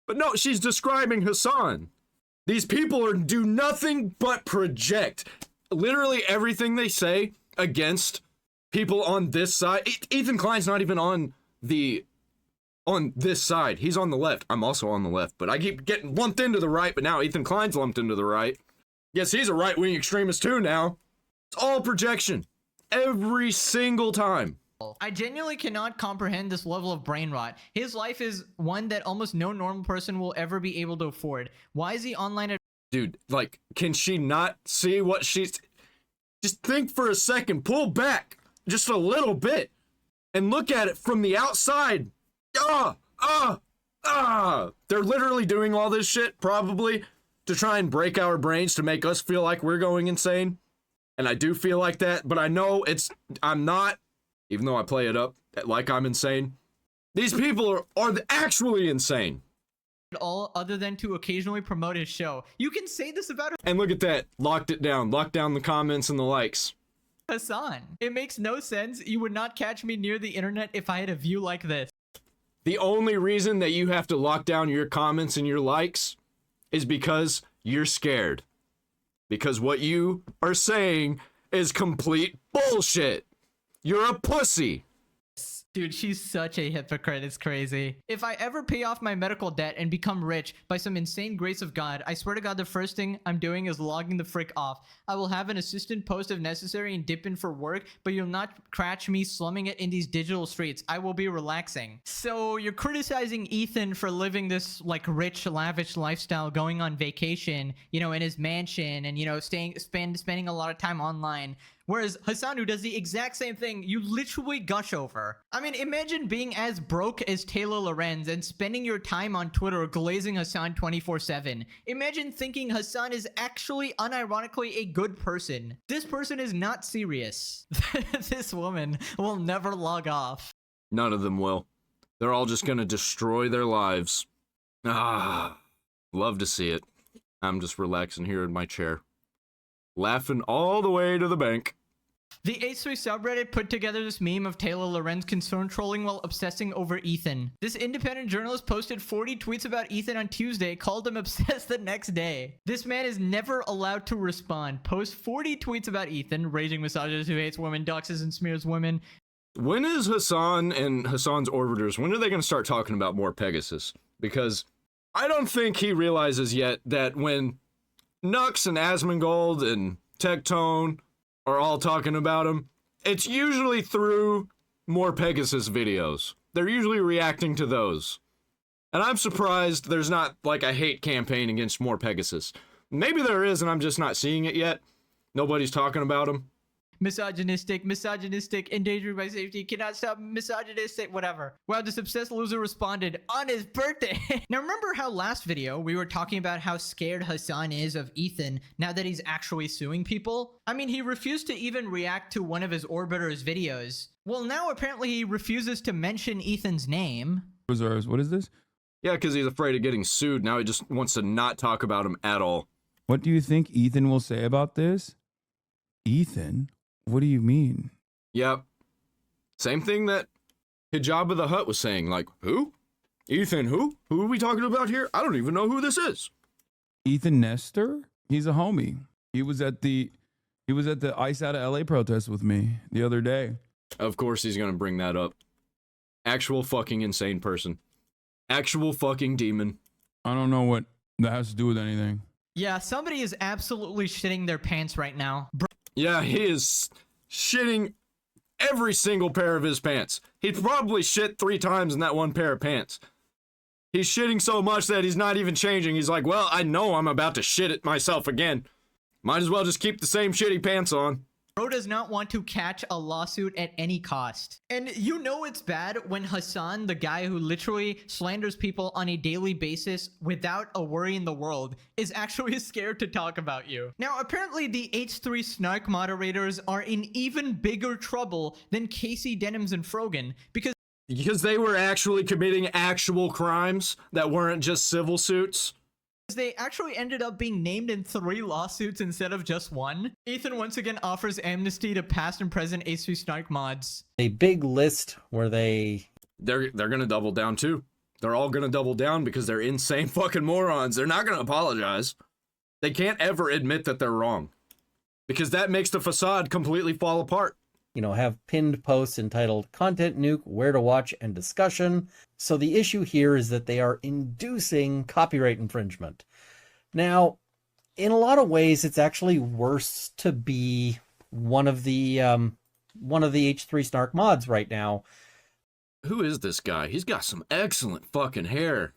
But no, she's describing Hasan. These people do nothing but project. Literally everything they say against people on this side. Ethan Klein's not even on this side. He's on the left. I'm also on the left, but I keep getting lumped into the right, but now Ethan Klein's lumped into the right. Yes, he's a right-wing extremist too now. It's all projection. Every single time. I genuinely cannot comprehend this level of brain rot. His life is one that almost no normal person will ever be able to afford. Why is he online at Dude, like, can she not see what she's... Just think for a second. Pull back just a little bit and look at it from the outside. They're literally doing all this shit, probably, to try and break our brains to make us feel like we're going insane. And I do feel like that, but I know I'm not, even though I play it up like I'm insane. These people are actually insane. all other than to occasionally promote his show. You can say this about And look at that. Locked it down. Locked down the comments and the likes. Hasan. It makes no sense. You would not catch me near the internet if I had a view like this. The only reason that you have to lock down your comments and your likes is because you're scared. Because what you are saying is complete bullshit. You're a pussy. Dude, she's such a hypocrite. It's crazy. If I ever pay off my medical debt and become rich by some insane grace of God, I swear to God, the first thing I'm doing is logging the frick off. I will have an assistant post if necessary and dip in for work, but you'll not catch me slumming it in these digital streets. I will be relaxing. So you're criticizing Ethan for living this like rich, lavish lifestyle, going on vacation, you know, in his mansion and, you know, spending a lot of time online. Whereas Hasan, who does the exact same thing, you literally gush over. I mean, imagine being as broke as Taylor Lorenz and spending your time on Twitter glazing Hasan 24/7. Imagine thinking Hasan is actually unironically a good person. This person is not serious. This woman will never log off. None of them will. They're all just gonna destroy their lives. Love to see it. I'm just relaxing here in my chair. Laughing all the way to the bank. The H3 subreddit put together this meme of Taylor Lorenz concerned trolling while obsessing over Ethan. This independent journalist posted 40 tweets about Ethan on Tuesday, called him obsessed the next day. This man is never allowed to respond. Post 40 tweets about Ethan, raging misogynist who hates women, doxes and smears women. When is Hasan and Hasan's orbiters, when are they going to start talking about MorePegasus? Because I don't think he realizes yet that when Nux and Asmongold and Tectone are all talking about him, it's usually through MorePegasus videos. They're usually reacting to those. And I'm surprised there's not like a hate campaign against MorePegasus. Maybe there is and I'm just not seeing it yet. Nobody's talking about him. Misogynistic, endangering my safety, cannot stop, misogynistic, whatever. Wow, this obsessed loser responded on his birthday. Now remember how last video we were talking about how scared Hasan is of Ethan now that he's actually suing people? I mean, he refused to even react to one of his orbiters' videos. Well, now apparently he refuses to mention Ethan's name. What is this? Yeah, because he's afraid of getting sued. Now he just wants to not talk about him at all. What do you think Ethan will say about this? Ethan? What do you mean? Yep. Same thing that Hijab the Hutt was saying. Like, who? Ethan who? Who are we talking about here? I don't even know who this is. Ethan Nestor? He's a homie. He was at the Ice Out of LA protest with me the other day. Of course he's gonna bring that up. Actual fucking insane person. Actual fucking demon. I don't know what that has to do with anything. Yeah, somebody is absolutely shitting their pants right now. Yeah, he is shitting every single pair of his pants. He probably shit 3 times in that one pair of pants. He's shitting so much that he's not even changing. He's like, well, I know I'm about to shit it myself again. Might as well just keep the same shitty pants on. Bro does not want to catch a lawsuit at any cost. And you know it's bad when Hasan, the guy who literally slanders people on a daily basis without a worry in the world, is actually scared to talk about you. Now, apparently the H3 Snark moderators are in even bigger trouble than Casey Denims and Frogan because they were actually committing actual crimes that weren't just civil suits. they actually ended up being named in 3 lawsuits instead of just 1. Ethan once again offers amnesty to past and present H3 Snark mods. A big list where they're gonna double down too. They're all gonna double down because they're insane fucking morons. They're not gonna apologize. They can't ever admit that they're wrong because that makes the facade completely fall apart. You know, have pinned posts entitled Content Nuke, Where to Watch, and Discussion. So the issue here is that they are inducing copyright infringement. Now, in a lot of ways, it's actually worse to be one of the H3 Snark mods right now. Who is this guy? He's got some excellent fucking hair.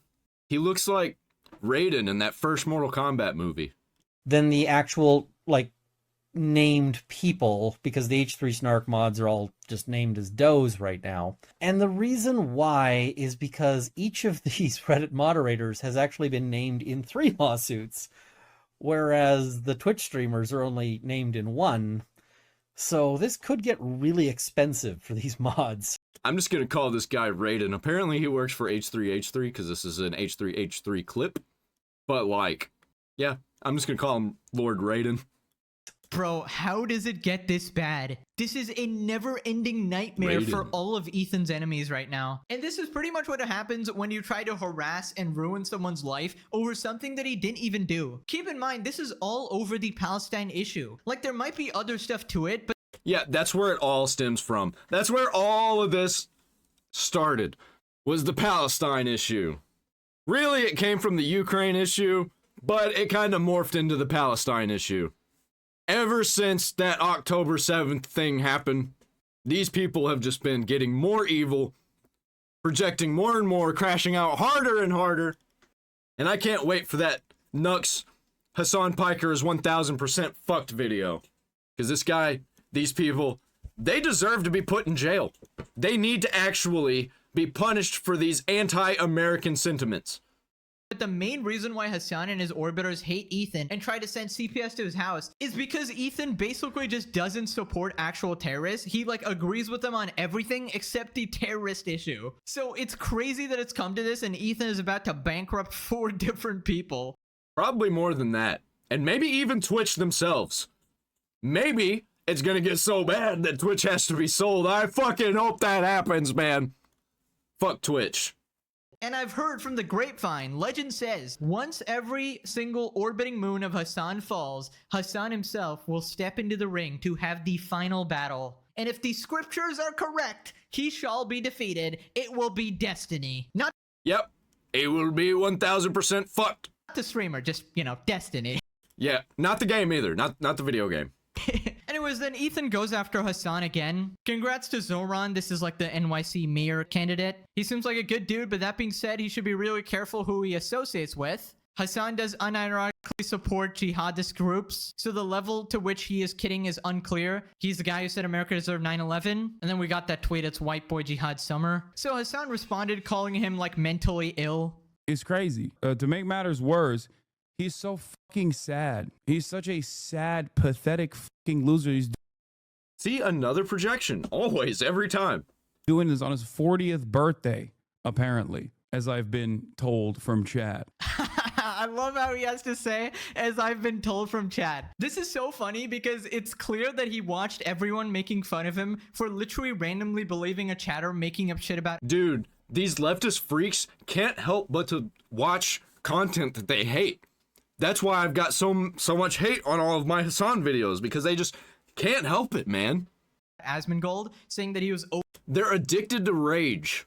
He looks like Raiden in that first Mortal Kombat movie. Than the actual, like, named people, because the H3 Snark mods are all just named as does right now. And the reason why is because each of these Reddit moderators has actually been named in 3 lawsuits, whereas the Twitch streamers are only named in 1. So this could get really expensive for these mods. I'm just gonna call this guy Raiden. Apparently he works for H3H3 because this is an H3H3 clip. But like, yeah, I'm just gonna call him Lord Raiden. Bro, how does it get this bad? This is a never-ending nightmare for all of Ethan's enemies right now. And this is pretty much what happens when you try to harass and ruin someone's life over something that he didn't even do. Keep in mind, this is all over the Palestine issue. Like, there might be other stuff to it, but yeah, that's where it all stems from. That's where all of this started, was the Palestine issue. Really, it came from the Ukraine issue, but it kind of morphed into the Palestine issue. Ever since that October 7th thing happened, these people have just been getting more evil, projecting more and more, crashing out harder and harder. And I can't wait for that Nux Hasan Piker is 1000% fucked video. Because this guy, these people, they deserve to be put in jail. They need to actually be punished for these anti-American sentiments. But the main reason why Hasan and his orbiters hate Ethan and try to send CPS to his house is because Ethan basically just doesn't support actual terrorists. He like agrees with them on everything except the terrorist issue. So it's crazy that it's come to this and Ethan is about to bankrupt 4 different people. Probably more than that. And maybe even Twitch themselves. Maybe it's gonna get so bad that Twitch has to be sold. I fucking hope that happens, man. Fuck Twitch. And I've heard from the grapevine, legend says, once every single orbiting moon of Hasan falls, Hasan himself will step into the ring to have the final battle. And if the scriptures are correct, he shall be defeated. It will be destiny. Not Yep, it will be 1000% fucked. the streamer, just, you know, destiny. Yeah, not the game either, not the video game. Anyways, then Ethan goes after Hasan again. Congrats to Zoran, this is like the NYC mayor candidate. He seems like a good dude, but that being said, he should be really careful who he associates with. Hasan does unironically support jihadist groups, so the level to which he is kidding is unclear. He's the guy who said America deserved 9/11, and then we got that tweet, it's white boy jihad summer. So Hasan responded calling him like mentally ill. It's crazy. To make matters worse, he's so fucking sad. He's such a sad, pathetic fucking loser. He's See, another projection. Always, every time. doing this on his 40th birthday, apparently, as I've been told from chat. I love how he has to say, as I've been told from chat. This is so funny because it's clear that he watched everyone making fun of him for literally randomly believing a chatter making up shit about. Dude, these leftist freaks can't help but to watch content that they hate. That's why I've got so much hate on all of my Hasan videos, because they just can't help it, man. Asmongold saying that he was. They're addicted to rage.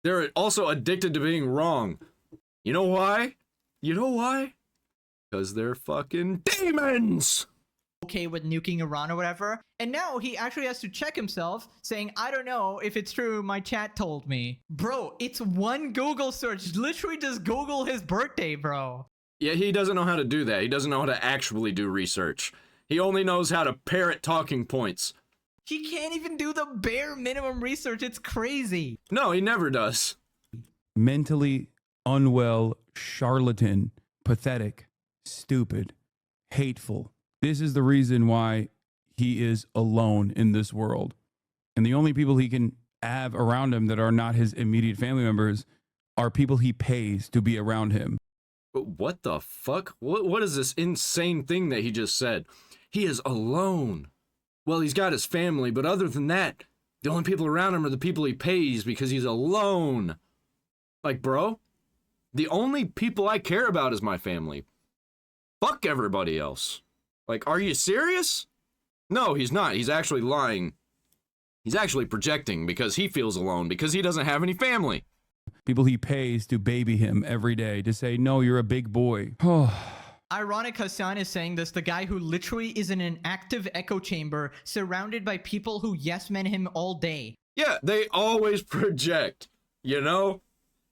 They're also addicted to being wrong. You know why? You know why? Because they're fucking demons! Okay with nuking Iran or whatever. And now he actually has to check himself, saying, I don't know if it's true, my chat told me. Bro, it's one Google search. Literally just Google his birthday, bro. Yeah, he doesn't know how to do that. He doesn't know how to actually do research. He only knows how to parrot talking points. He can't even do the bare minimum research. It's crazy. No, he never does. Mentally unwell, charlatan, pathetic, stupid, hateful. This is the reason why he is alone in this world. And the only people he can have around him that are not his immediate family members are people he pays to be around him. But what the fuck? What is this insane thing that he just said? He is alone. Well, he's got his family, but other than that, the only people around him are the people he pays because he's alone. Like, bro, the only people I care about is my family. Fuck everybody else. Like, are you serious? No, he's not. He's actually lying. He's actually projecting because he feels alone because he doesn't have any family. People he pays to baby him every day to say, no, you're a big boy. Ironic Hasan is saying this, the guy who literally is in an active echo chamber surrounded by people who yes-men him all day. Yeah, they always project, you know?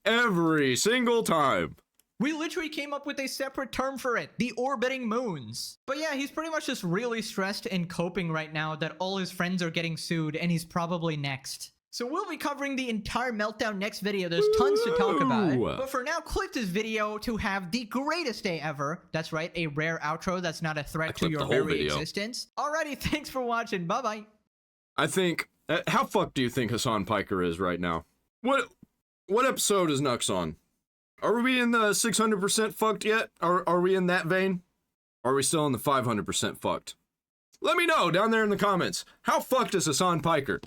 Every single time. We literally came up with a separate term for it, the orbiting moons. But yeah, he's pretty much just really stressed and coping right now that all his friends are getting sued and he's probably next. So we'll be covering the entire meltdown next video. There's tons to talk about. But for now, click this video to have the greatest day ever. That's right, a rare outro that's not a threat to your very existence. Alrighty, thanks for watching. Bye-bye. I think, how fucked do you think Hasan Piker is right now? What episode is Nux on? Are we in the 600% fucked yet? Are we in that vein? Or are we still in the 500% fucked? Let me know down there in the comments. How fucked is Hasan Piker?